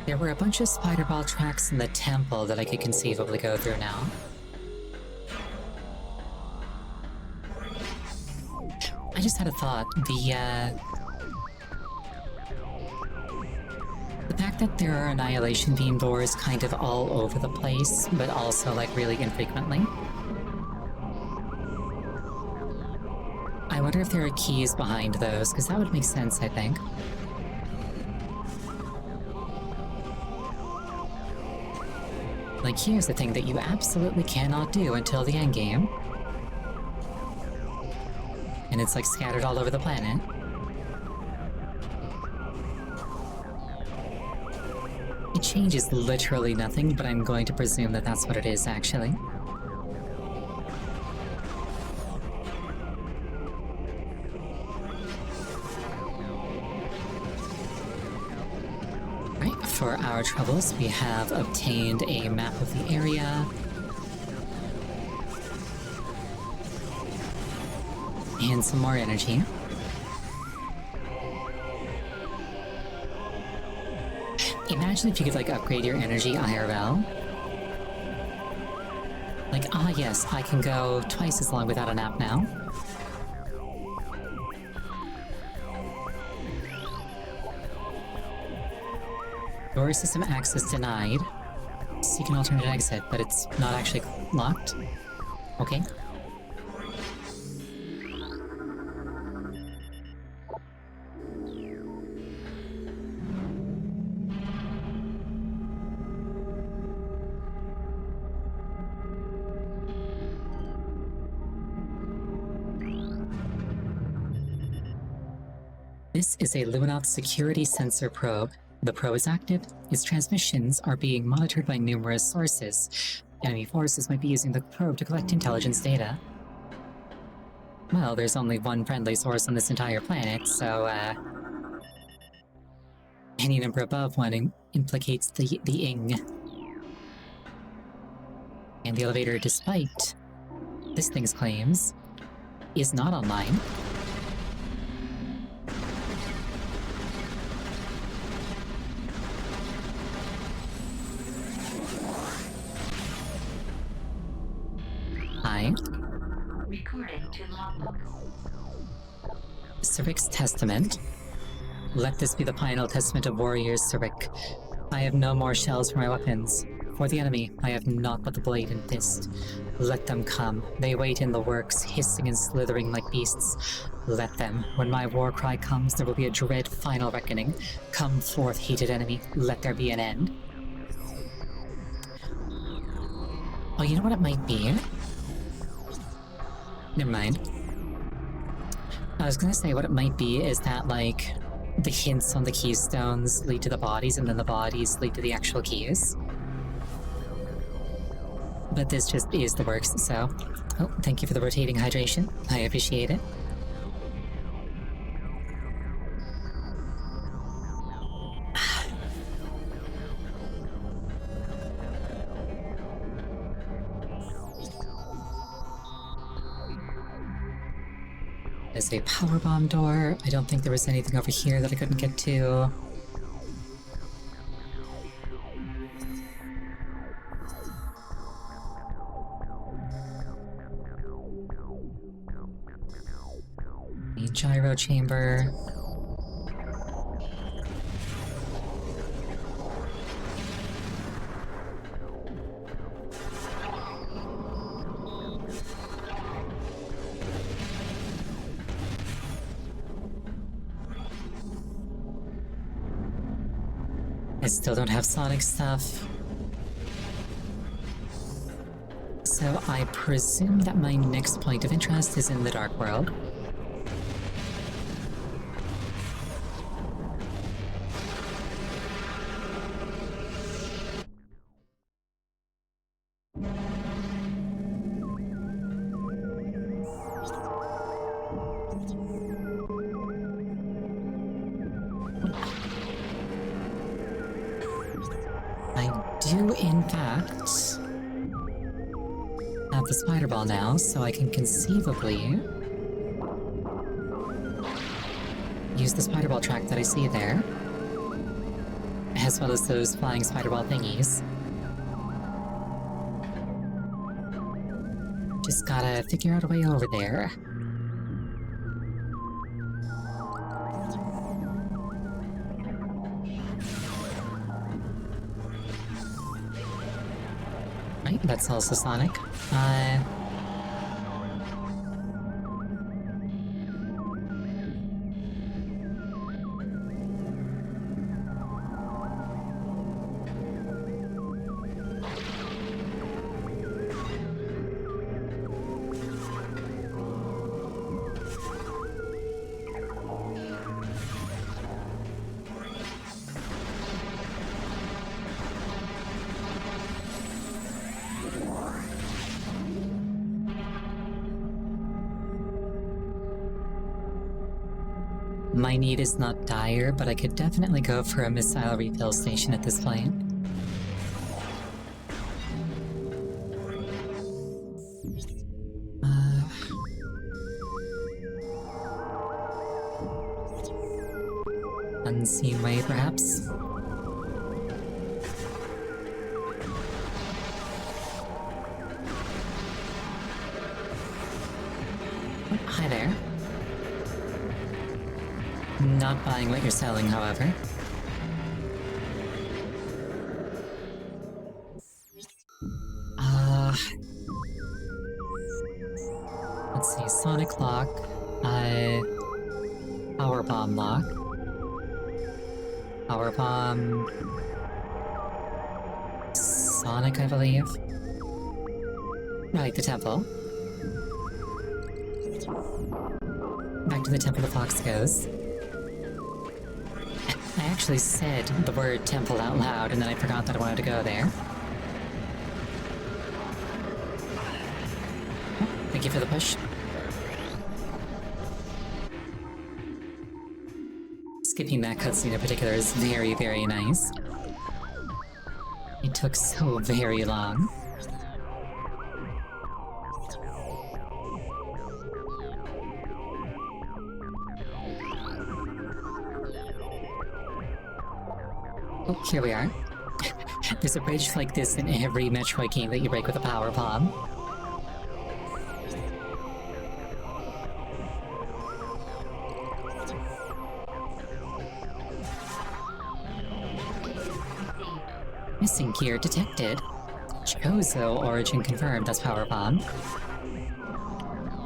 There were a bunch of spider ball tracks in the temple that I could conceivably go through now. I just had a thought. The fact that there are Annihilation Beam doors kind of all over the place, but also, like, really infrequently. I wonder if there are keys behind those, because that would make sense, I think. Like, here's the thing that you absolutely cannot do until the endgame. And it's, like, scattered all over the planet. It changes literally nothing, but I'm going to presume that that's what it is, actually. Right, for our troubles, we have obtained a map of the area. And some more energy. Imagine if you could, like, upgrade your energy IRL. Like, ah yes, I can go twice as long without a nap now. Door system access denied. Seek an alternate exit, but it's not actually locked. Okay. This is a Luminoth security sensor probe. The probe is active. Its transmissions are being monitored by numerous sources. Enemy forces might be using the probe to collect intelligence data. Well, there's only one friendly source on this entire planet, so, any number above one implicates the ing. And the elevator, despite this thing's claims, is not online. Hi. Recording to logbook. Surik's Testament. Let this be the final testament of warriors, Surik. I have no more shells for my weapons. For the enemy, I have naught but the blade and fist. Let them come. They wait in the works, hissing and slithering like beasts. Let them. When my war cry comes, there will be a dread final reckoning. Come forth, hated enemy. Let there be an end. Oh, you know what it might be? Never mind. I was gonna say what it might be is that, like, the hints on the keystones lead to the bodies, and then the bodies lead to the actual keys. But this just is the works, so... Oh, thank you for the rotating hydration. I appreciate it. There's a powerbomb door. I don't think there was anything over here that I couldn't get to. A gyro chamber. I still don't have Sonic stuff. So I presume that my next point of interest is in the Dark World. I do, in fact, have the spider ball now, so I can conceivably use the spider ball track that I see there, as well as those flying spider ball thingies. Just gotta figure out a way over there. Right, that's also Sonic. My need is not dire, but I could definitely go for a missile refill station at this point. Unseen way, perhaps? Oh, hi there. Not buying what you're selling, however. Let's see, Sonic Lock, Power Bomb Lock, Power Bomb, Sonic, I believe. Right, the temple. Back to the temple the fox goes. I actually said the word temple out loud, and then I forgot that I wanted to go there. Thank you for the push. Skipping that cutscene in particular is very, very nice. It took so very long. Oh, here we are. There's a bridge like this in every Metroid game that you break with a power bomb. Missing gear detected. Chozo origin confirmed. That's power bomb.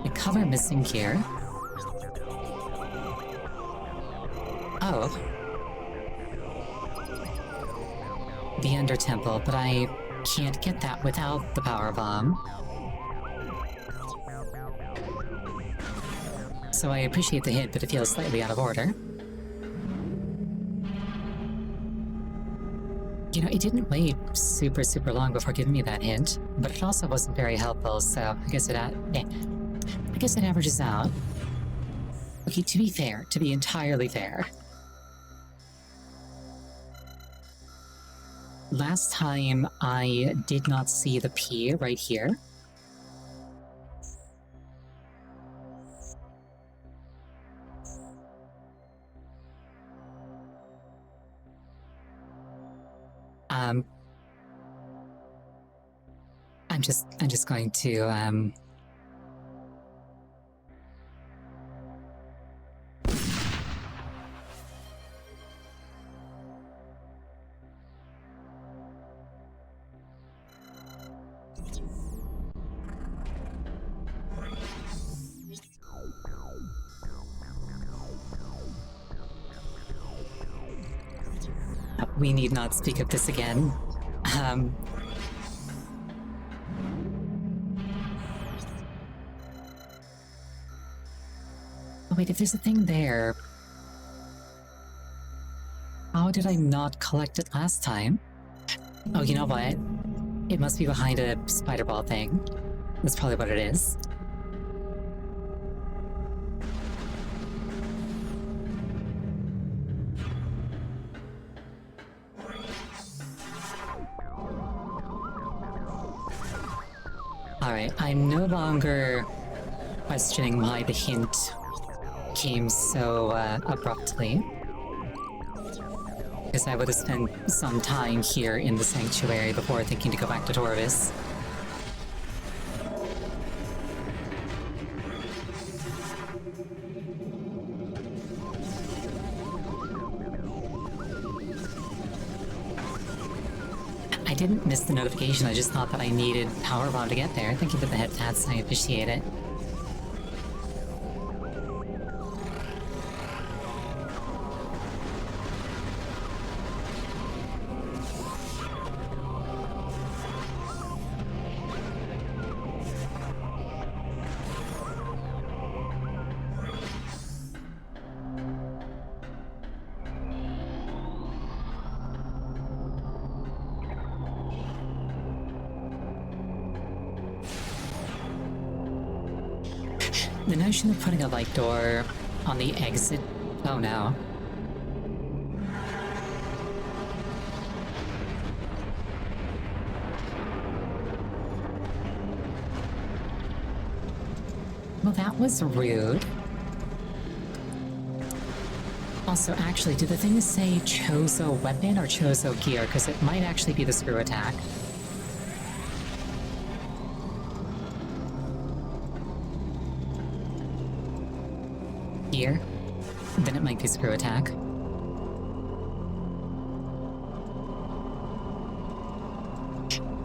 Recover missing gear. Oh. The Ender Temple, but I can't get that without the power bomb. So I appreciate the hint, but it feels slightly out of order. You know, it didn't wait super long before giving me that hint, but it also wasn't very helpful, so I guess it averages out. Okay, to be fair, to be entirely fair, last time I did not see the P right here. I'm just going to, we need not speak of this again. Oh wait, if there's a thing there, how did I not collect it last time? Oh, you know what? It must be behind a spider ball thing. That's probably what it is. Alright, I'm no longer questioning why the hint came so abruptly. Because I would have spent some time here in the sanctuary before thinking to go back to Torvis. I didn't miss the notification, I just thought that I needed Power Bomb to get there. Thank you for the head tats, I appreciate it. The notion of putting a light door on the exit... Oh no. Well, that was rude. Also, actually, do the things say Chozo weapon or Chozo gear? Because it might actually be the screw attack. Gear? Then it might be screw attack.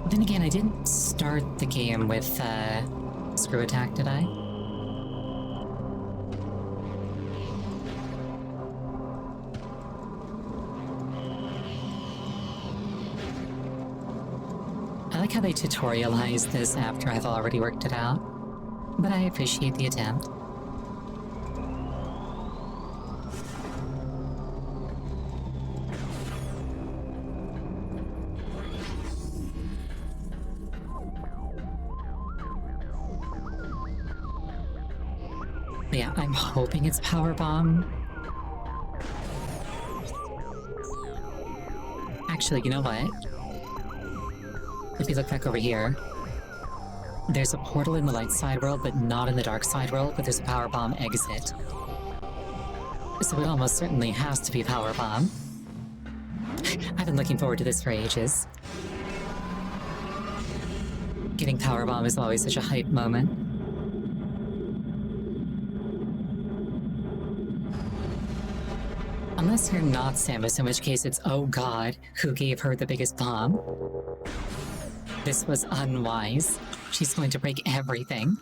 Then again, I didn't start the game with screw attack, did I? I like how they tutorialize this after I've already worked it out, but I appreciate the attempt. Yeah, I'm hoping it's Power Bomb. Actually, you know what? If you look back over here, there's a portal in the light side world, but not in the dark side world, but there's a Power Bomb exit. So it almost certainly has to be Power Bomb. I've been looking forward to this for ages. Getting Power Bomb is always such a hype moment. Unless you're not Samus, in which case it's oh god, who gave her the biggest bomb? This was unwise. She's going to break everything.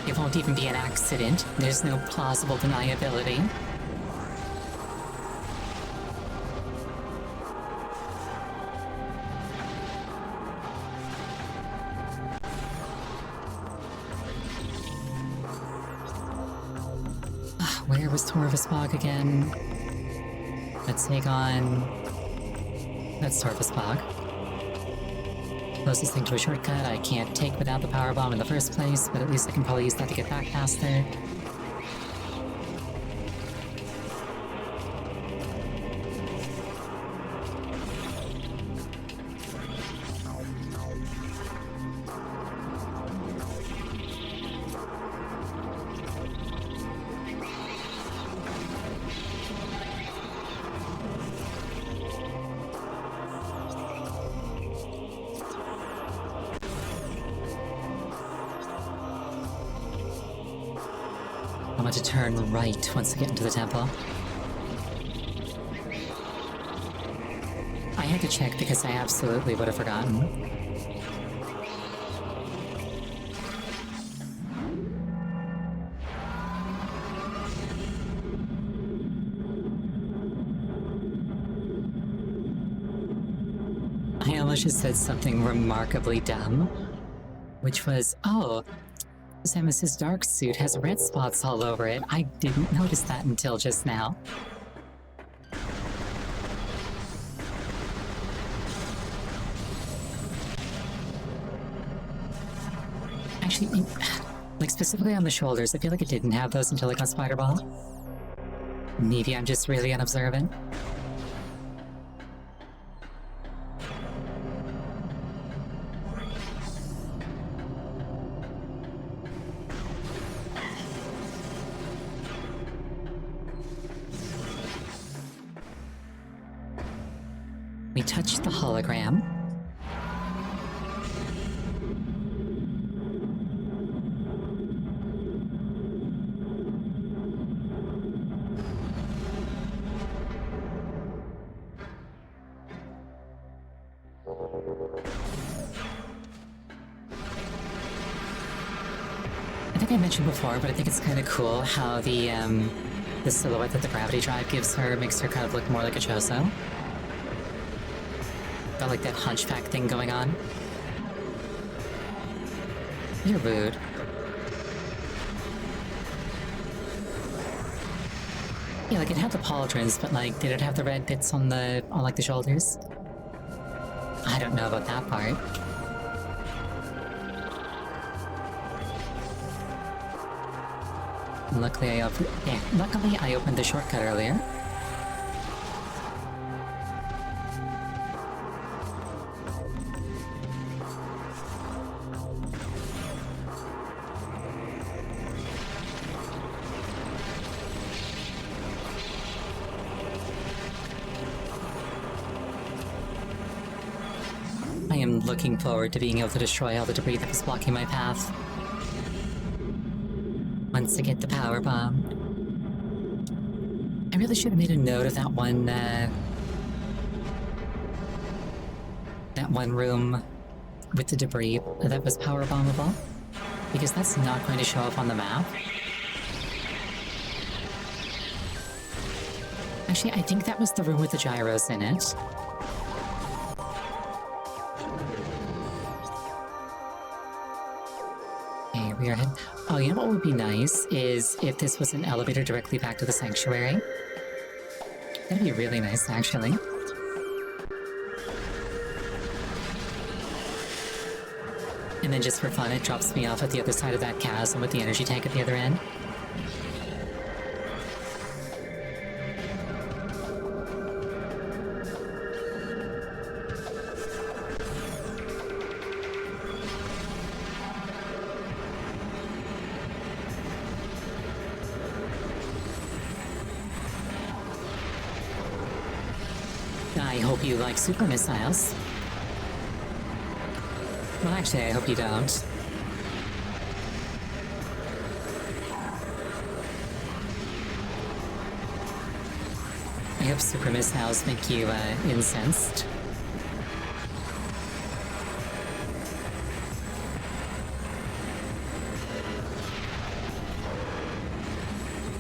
It won't even be an accident. There's no plausible deniability. Where was Torvusbog again? Let's take on... That's Torvusbog. Closest thing to a shortcut I can't take without the power bomb in the first place, but at least I can probably use that to get back faster. I want to turn right once I get into the temple. I had to check because I absolutely would have forgotten. I almost just said something remarkably dumb, which was, oh, Samus's dark suit has red spots all over it. I didn't notice that until just now. Actually, like specifically on the shoulders, I feel like it didn't have those until like on Spider Ball. Maybe I'm just really unobservant. We touched the hologram. I think I mentioned before, but I think it's kind of cool how the silhouette that the gravity drive gives her makes her kind of look more like a Choso. Got like that hunchback thing going on. You're rude. Yeah, like it had the pauldrons, but like, did it have the red bits on like the shoulders? I don't know about that part. Luckily I opened the shortcut earlier. I am looking forward to being able to destroy all the debris that was blocking my path. Once I get the power bomb. I really should have made a note of that one room with the debris that was power bombable, because that's not going to show up on the map. Actually, I think that was the room with the gyros in it. Okay, we are heading. Oh, you know what would be nice is if this was an elevator directly back to the sanctuary. That'd be really nice, actually. And then just for fun, it drops me off at the other side of that chasm with the energy tank at the other end. I hope you like super missiles. Well, actually, I hope you don't. hope super missiles make you, incensed.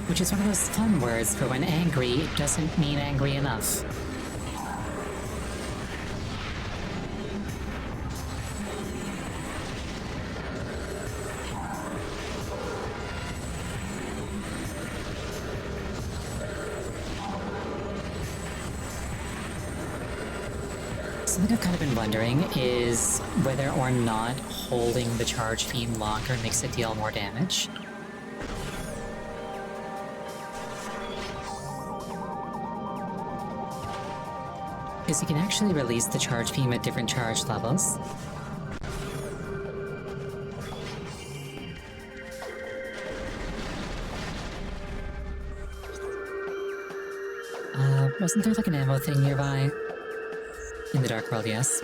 Which is one of those fun words for when angry doesn't mean angry enough. Something I've kind of been wondering is whether or not holding the charge beam longer makes it deal more damage. Because you can actually release the charge beam at different charge levels. Wasn't there like an ammo thing nearby? In the Dark World, yes.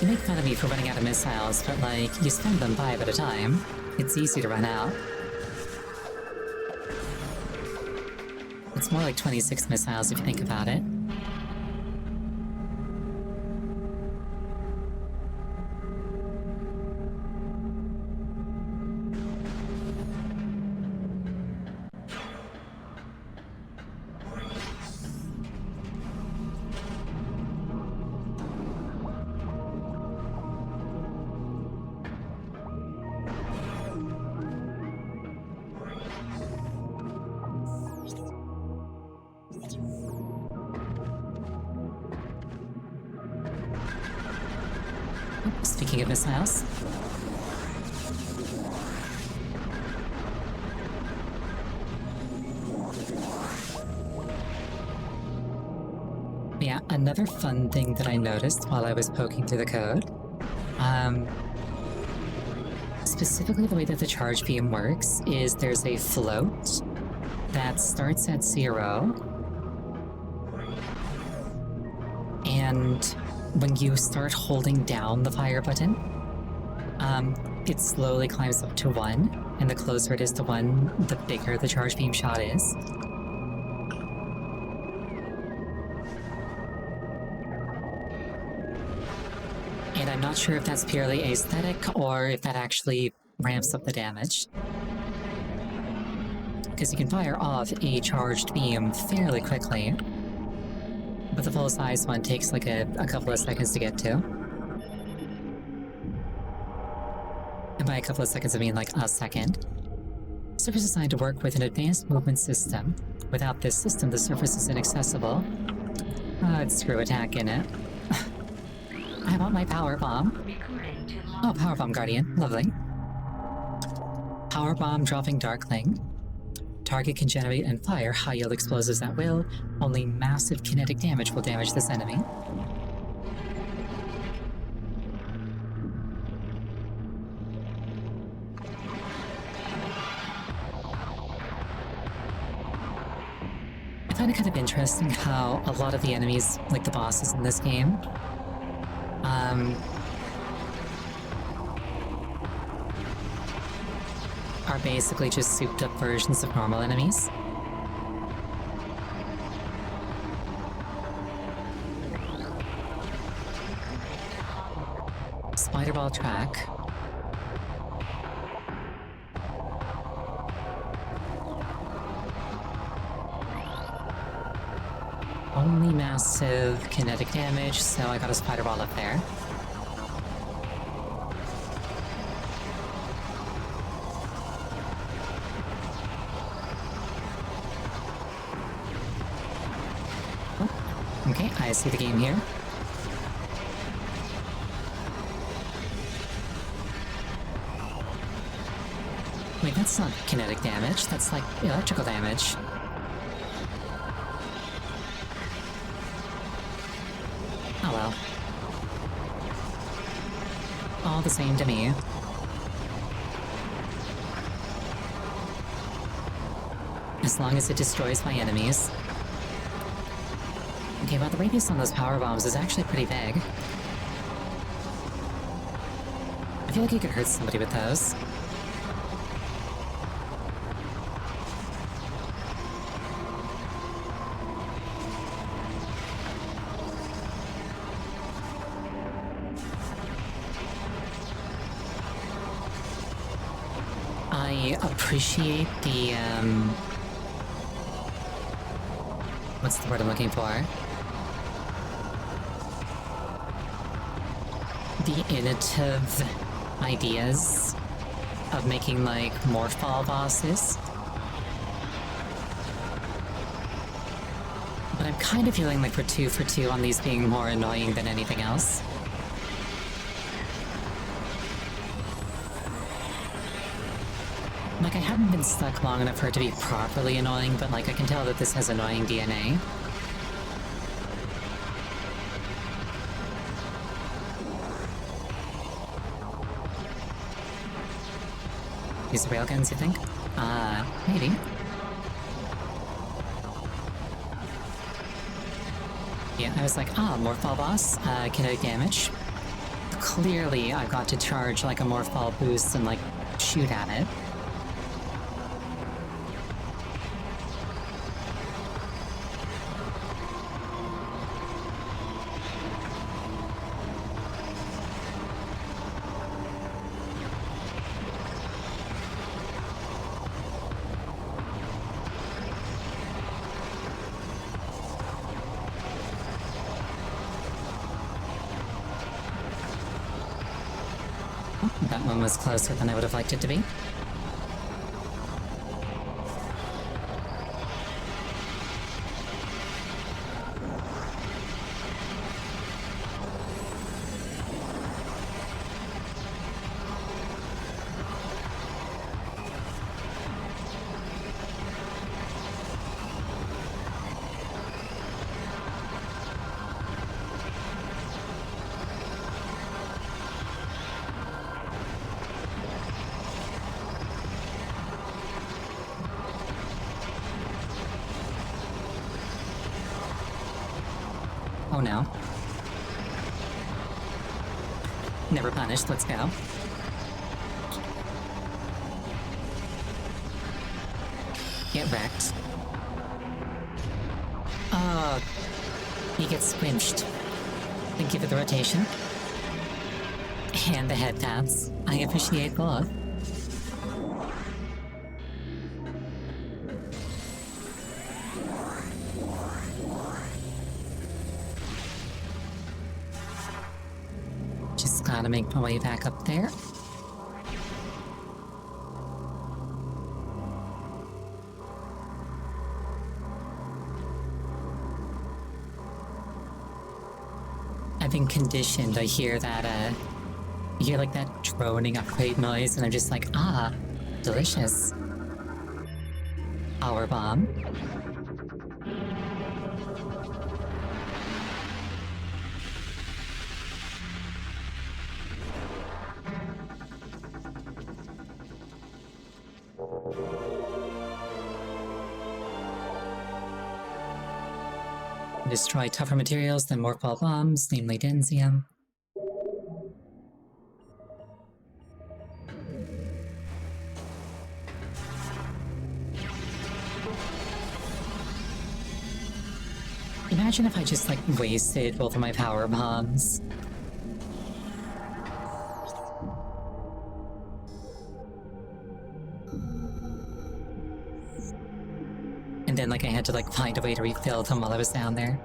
You make fun of me for running out of missiles, but like, you spend them 5 at a time. It's easy to run out. It's more like 26 missiles if you think about it. Speaking of missiles. Yeah, another fun thing that I noticed while I was poking through the code. Specifically the way that the charge beam works is there's a float that starts at 0. And when you start holding down the fire button, it slowly climbs up to 1, and the closer it is to 1, the bigger the charge beam shot is. And I'm not sure if that's purely aesthetic or if that actually ramps up the damage. Because you can fire off a charged beam fairly quickly, but the full-size one takes like a couple of seconds to get to. And by a couple of seconds, I mean like a second. The surface is designed to work with an advanced movement system. Without this system, the surface is inaccessible. It's screw attack in it. I want my power bomb. Oh, power bomb guardian. Lovely. Power bomb dropping darkling. Target can generate and fire high-yield explosives at will. Only massive kinetic damage will damage this enemy. I find it kind of interesting how a lot of the enemies, like the bosses in this game, are basically just souped-up versions of normal enemies. Spider-ball track. Only massive kinetic damage, so I got a spider-ball up there. Okay, I see the game here. Wait, that's not kinetic damage, that's like electrical damage. Oh well. All the same to me. As long as it destroys my enemies. Okay, well, the radius on those power bombs is actually pretty big. I feel like you could hurt somebody with those. I appreciate the, what's the word I'm looking for? The innovative ideas of making, like, morphball bosses. But I'm kind of feeling like we're 2 for 2 on these being more annoying than anything else. Like, I haven't been stuck long enough for it to be properly annoying, but like, I can tell that this has annoying DNA. Use the railguns, you think? Maybe. Yeah, I was like, morphball boss, kinetic damage. Clearly, I've got to charge like a morphball boost and like shoot at it. That one was closer than I would have liked it to be. Oh no. Never punished, let's go. Get wrecked. Oh, he gets squinched. Thank you for the rotation. And the head taps. I appreciate both. Just gotta make my way back up there. I've been conditioned. I hear that, I hear like that droning upgrade noise, and I'm just like, delicious. Power bomb. Destroy tougher materials than morphball bombs, namely densium. Imagine if I just, like, wasted both of my power bombs. And then, like, I had to, like, find a way to refill them while I was down there.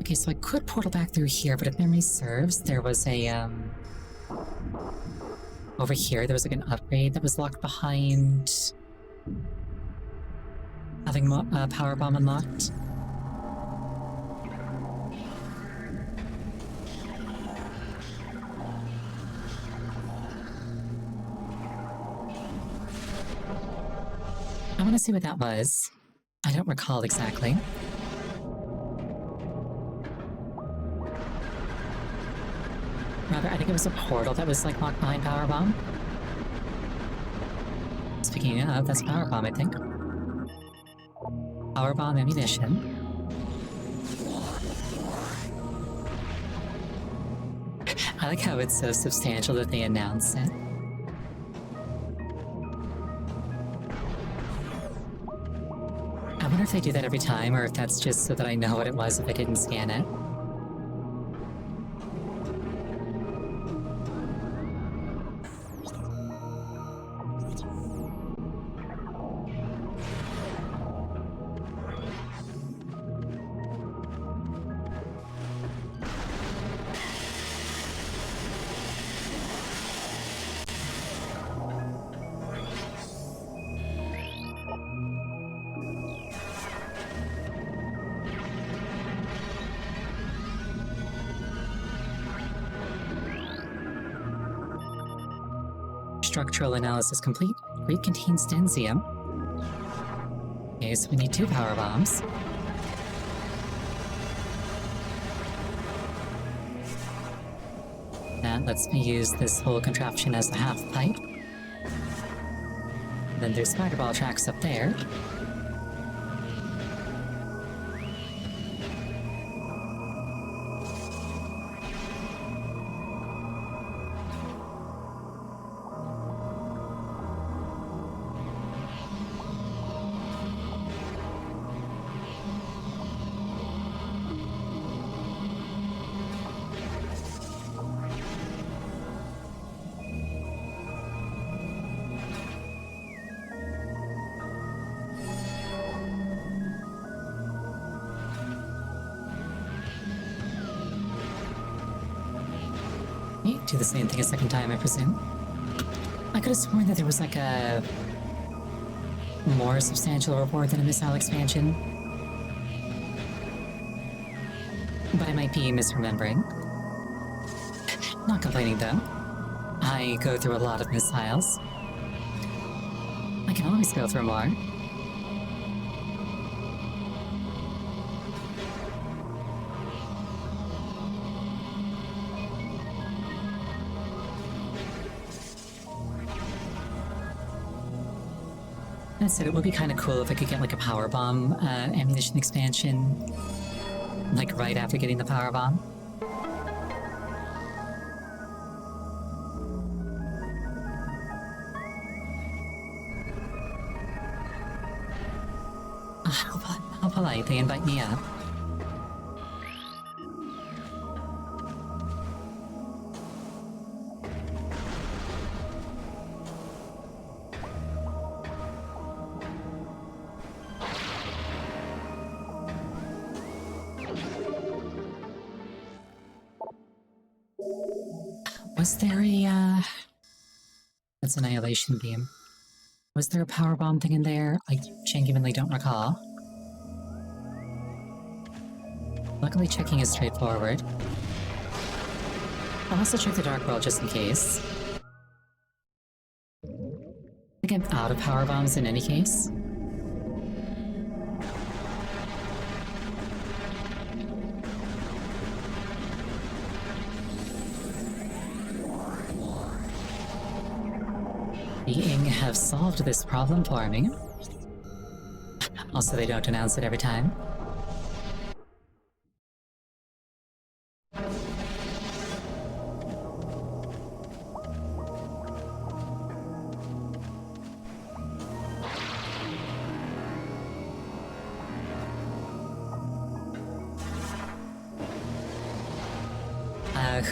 Okay, so I could portal back through here, but if memory serves, there was a, over here, there was, like, an upgrade that was locked behind having power bomb unlocked. I want to see what that was. I don't recall exactly. Rather, I think it was a portal that was, like, locked behind power bomb. Speaking of, that's power bomb, I think. Power bomb ammunition. I like how it's so substantial that they announce it. I wonder if they do that every time, or if that's just so that I know what it was if I didn't scan it. Structural analysis complete. Crate contains densium. Okay, so we need 2 power bombs. That lets me use this whole contraption as a half pipe. Then there's fireball tracks up there. Do the same thing a second time, I presume. I could have sworn that there was like a more substantial reward than a missile expansion. But I might be misremembering. Not complaining though. I go through a lot of missiles. I can always go through more. That said, it would be kind of cool if I could get like a power bomb ammunition expansion, like right after getting the power bomb. How polite, they invite me up. Was there a, that's Annihilation Beam. Was there a power bomb thing in there? I genuinely don't recall. Luckily, checking is straightforward. I'll also check the Dark World just in case. I think I'm out of power bombs in any case. Being have solved this problem for me. Also, they don't announce it every time.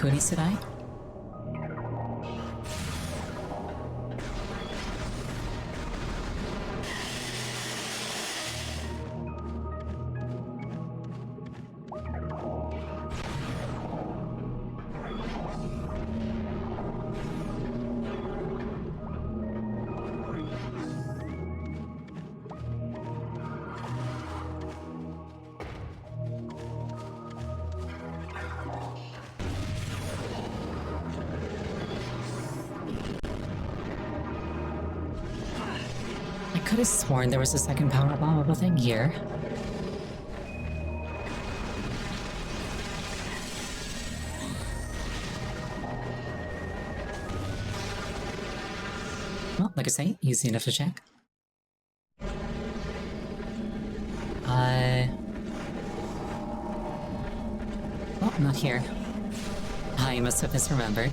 Who needs to die? I could have sworn there was a second power bombable thing here. Well, like I say, easy enough to check. Oh, not here. I must have misremembered.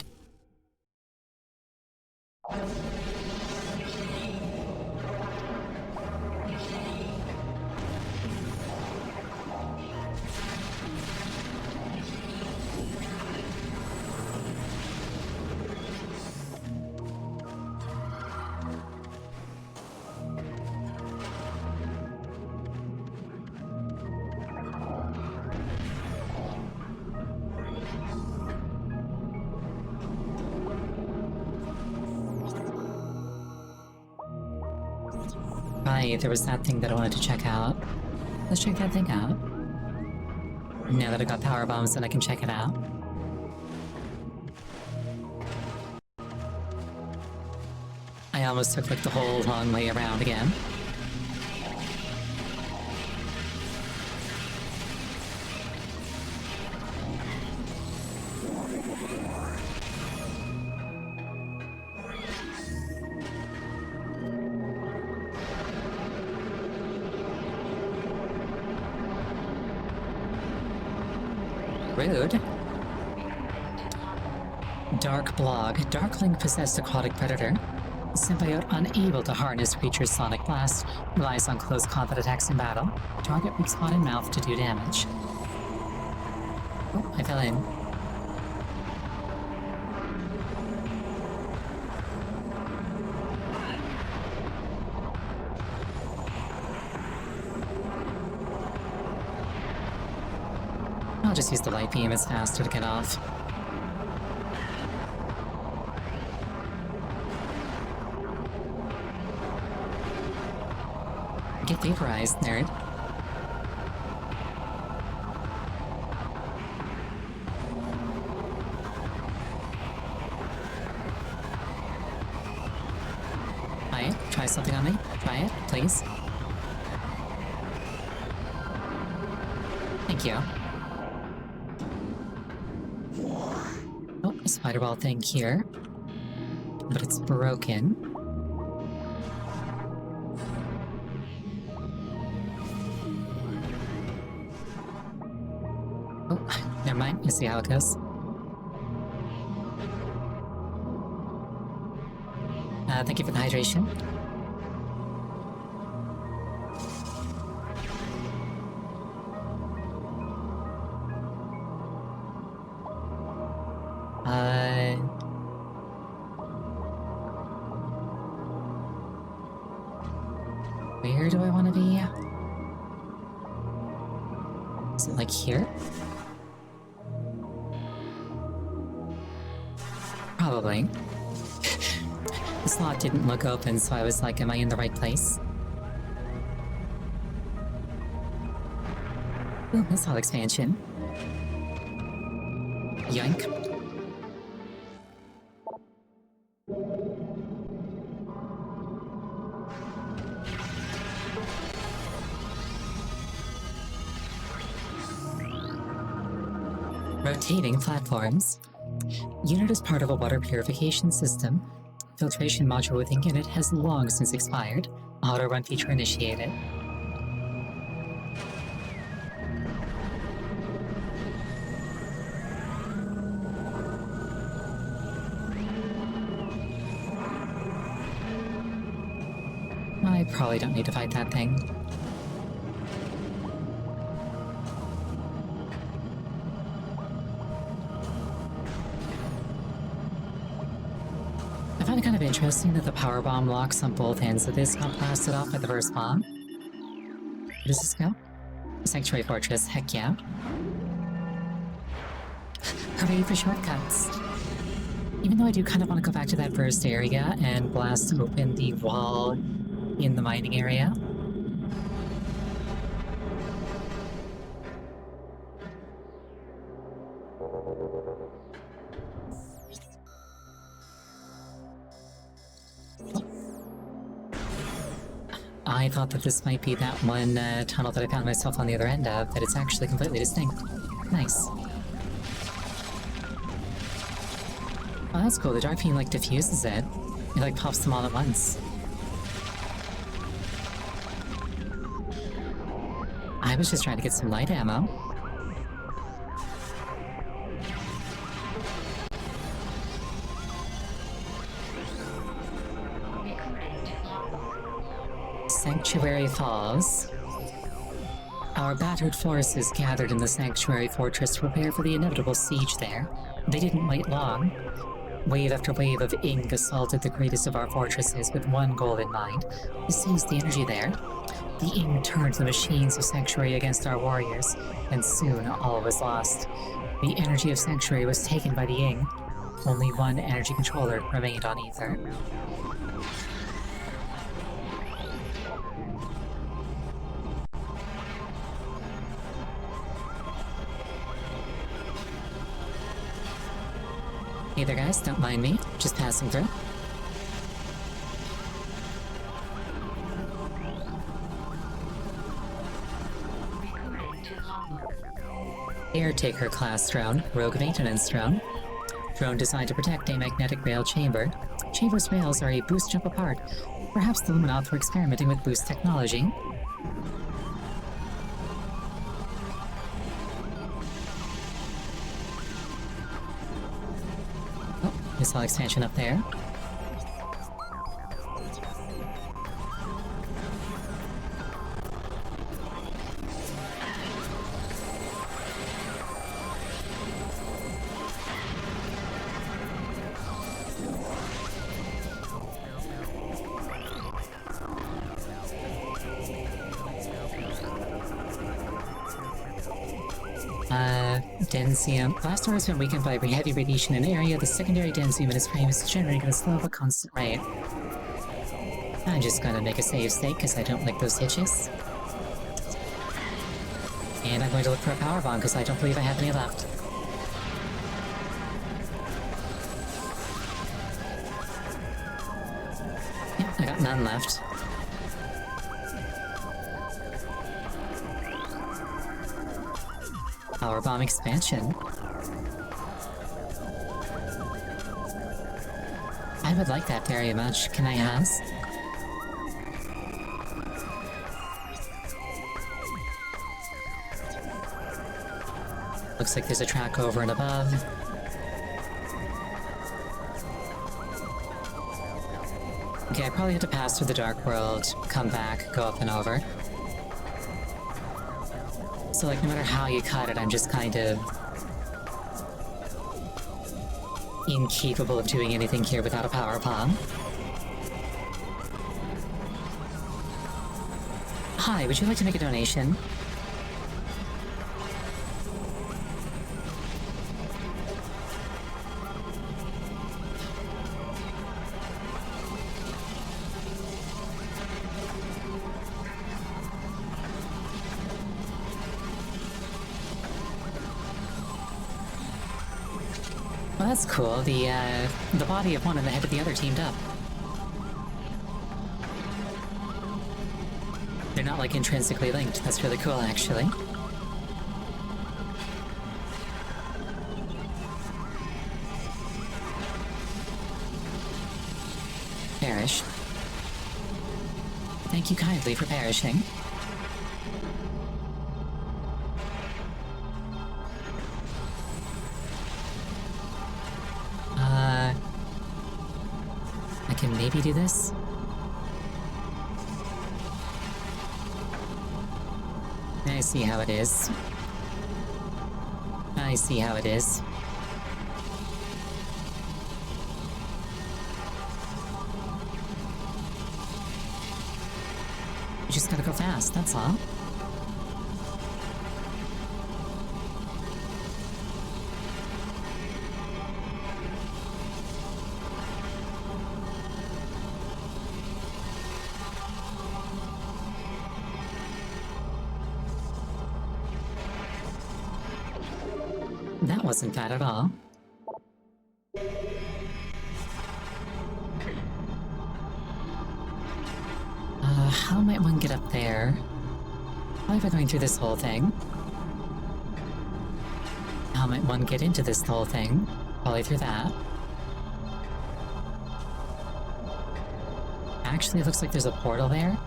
Right, there was that thing that I wanted to check out. Let's check that thing out. Now that I got power bombs, then I can check it out. I almost took like the whole long way around again. Rude. Dark Blog. Darkling possessed aquatic predator. Symbiote unable to harness creature's sonic blast. Relies on close combat attacks in battle. Target weak spot in mouth to do damage. Oh, I fell in. I'll just use the light beam, it's faster to get off. Get vaporized, nerd. Try it. Try something on me. Try it, please. Thank you. Oh, a spider ball thing here. But it's broken. Oh, never mind. Let's see how it goes. Thank you for the hydration. Where do I want to be? Is it like here? Probably. The slot didn't look open, so I was like, am I in the right place? Ooh, missile expansion. Yoink. Rotating platforms. Unit is part of a water purification system. Filtration module within unit has long since expired. Auto-run feature initiated. I probably don't need to fight that thing. I find it kind of interesting that the power bomb locks on both ends of this got blasted off by the first bomb. Where does this go? Sanctuary Fortress, heck yeah. Hooray for shortcuts! Even though I do kind of want to go back to that first area and blast open the wall in the mining area. I thought that this might be that one tunnel that I found myself on the other end of, but it's actually completely distinct. Nice. Oh, that's cool. The dark beam, like, diffuses it. It, like, pops them all at once. I was just trying to get some light ammo. Sanctuary Falls. Our battered forces gathered in the Sanctuary Fortress to prepare for the inevitable siege there. They didn't wait long. Wave after wave of ink assaulted the greatest of our fortresses with one goal in mind: to seize the energy there. The ink turned the machines of Sanctuary against our warriors, and soon all was lost. The energy of Sanctuary was taken by the ink. Only one energy controller remained on Ether. Hey there guys, don't mind me, just passing through. Caretaker class drone, rogue maintenance drone. Drone designed to protect a magnetic rail chamber. Chamber's rails are a boost jump apart. Perhaps the Luminoth were experimenting with boost technology. Oh, missile expansion up there. Densium. Blaster has been weakened by heavy radiation in an area. The secondary densium in its frame is generating at a slow but constant rate. I'm just gonna make a save state because I don't like those hitches. And I'm going to look for a power bomb because I don't believe I have any left. Yep, I got none left. Power bomb expansion. I would like that very much. Can I ask? Looks like there's a track over and above. Okay, I probably have to pass through the dark world, come back, go up and over. So, like, no matter how you cut it, I'm just kind of incapable of doing anything here without a power bomb. Hi, would you like to make a donation? Well, that's cool. The body of one and the head of the other teamed up. They're not, like, intrinsically linked. That's really cool, actually. Perish. Thank you kindly for perishing. I can maybe do this? I see how it is. I see how it is. You just gotta go fast, that's all. That wasn't bad at all. How might one get up there? Probably by going through this whole thing. How might one get into this whole thing? Probably through that. Actually, it looks like there's a portal there.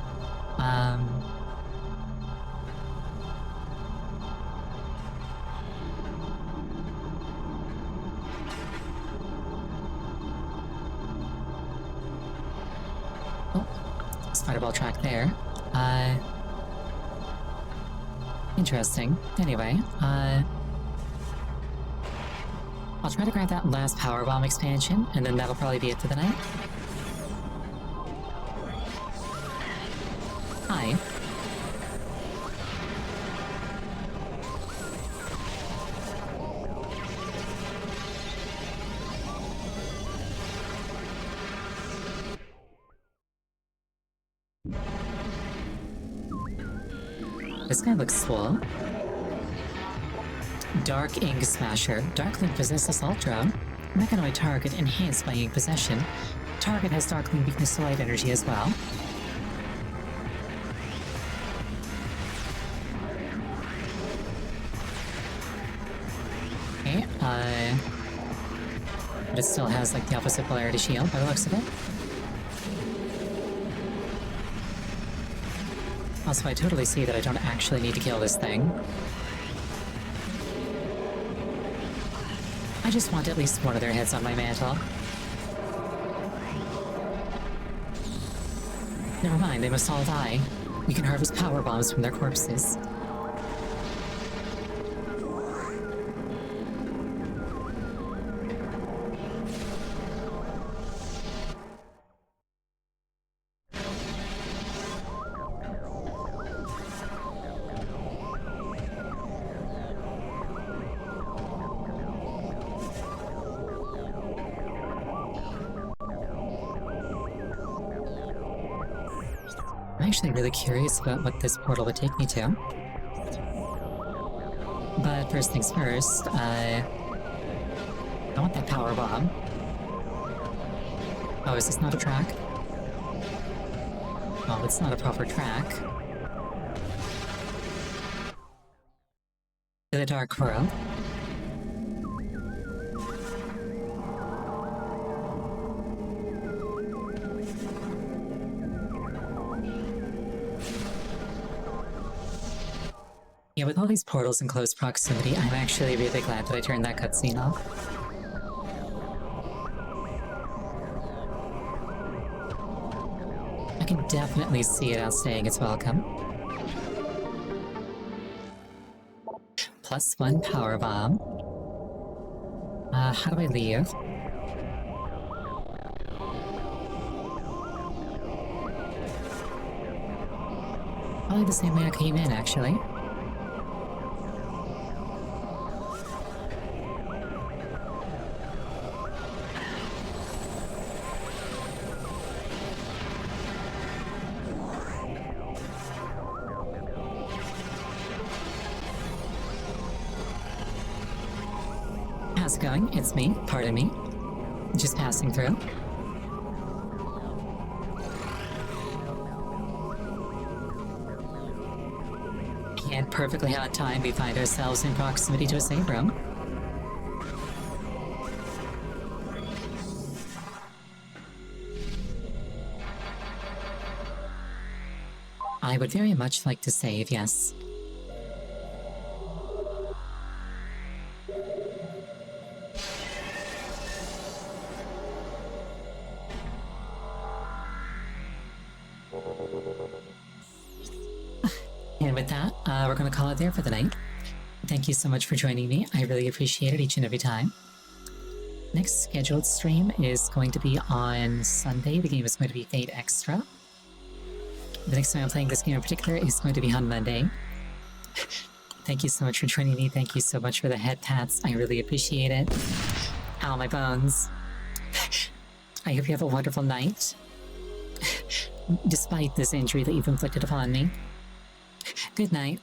Spider-ball track there. Interesting. Anyway, I'll try to grab that last power bomb expansion, and then that'll probably be it for the night. Hi. This guy looks swole. Dark Ink Smasher. Darklink possessed assault drone. Mechanoid target enhanced by ink possession. Target has Darkling weakness to light energy as well. but it still has like the opposite polarity shield by the looks of it. Also, I totally see that I don't actually need to kill this thing. I just want at least one of their heads on my mantle. Never mind, they must all die. We can harvest power bombs from their corpses. I'm actually really curious about what this portal would take me to. But first things first, I want that power bomb. Oh, is this not a track? Oh, it's not a proper track. To the Dark World. Yeah, with all these portals in close proximity, I'm actually really glad that I turned that cutscene off. I can definitely see it outstaying its welcome. +1 power bomb. How do I leave? Probably the same way I came in, actually. How's it going? It's me. Pardon me. Just passing through. And perfectly on time, we find ourselves in proximity to a save room. I would very much like to save, yes. And with that, we're going to call it there for the night. Thank you so much for joining me. I really appreciate it each and every time. Next scheduled stream is going to be on Sunday. The game is going to be Fate Extra. The next time I'm playing this game in particular is going to be on Monday. Thank you so much for joining me. Thank you so much for the head pats. I really appreciate it. Ow, my bones. I hope you have a wonderful night. Despite this injury that you've inflicted upon me. Good night.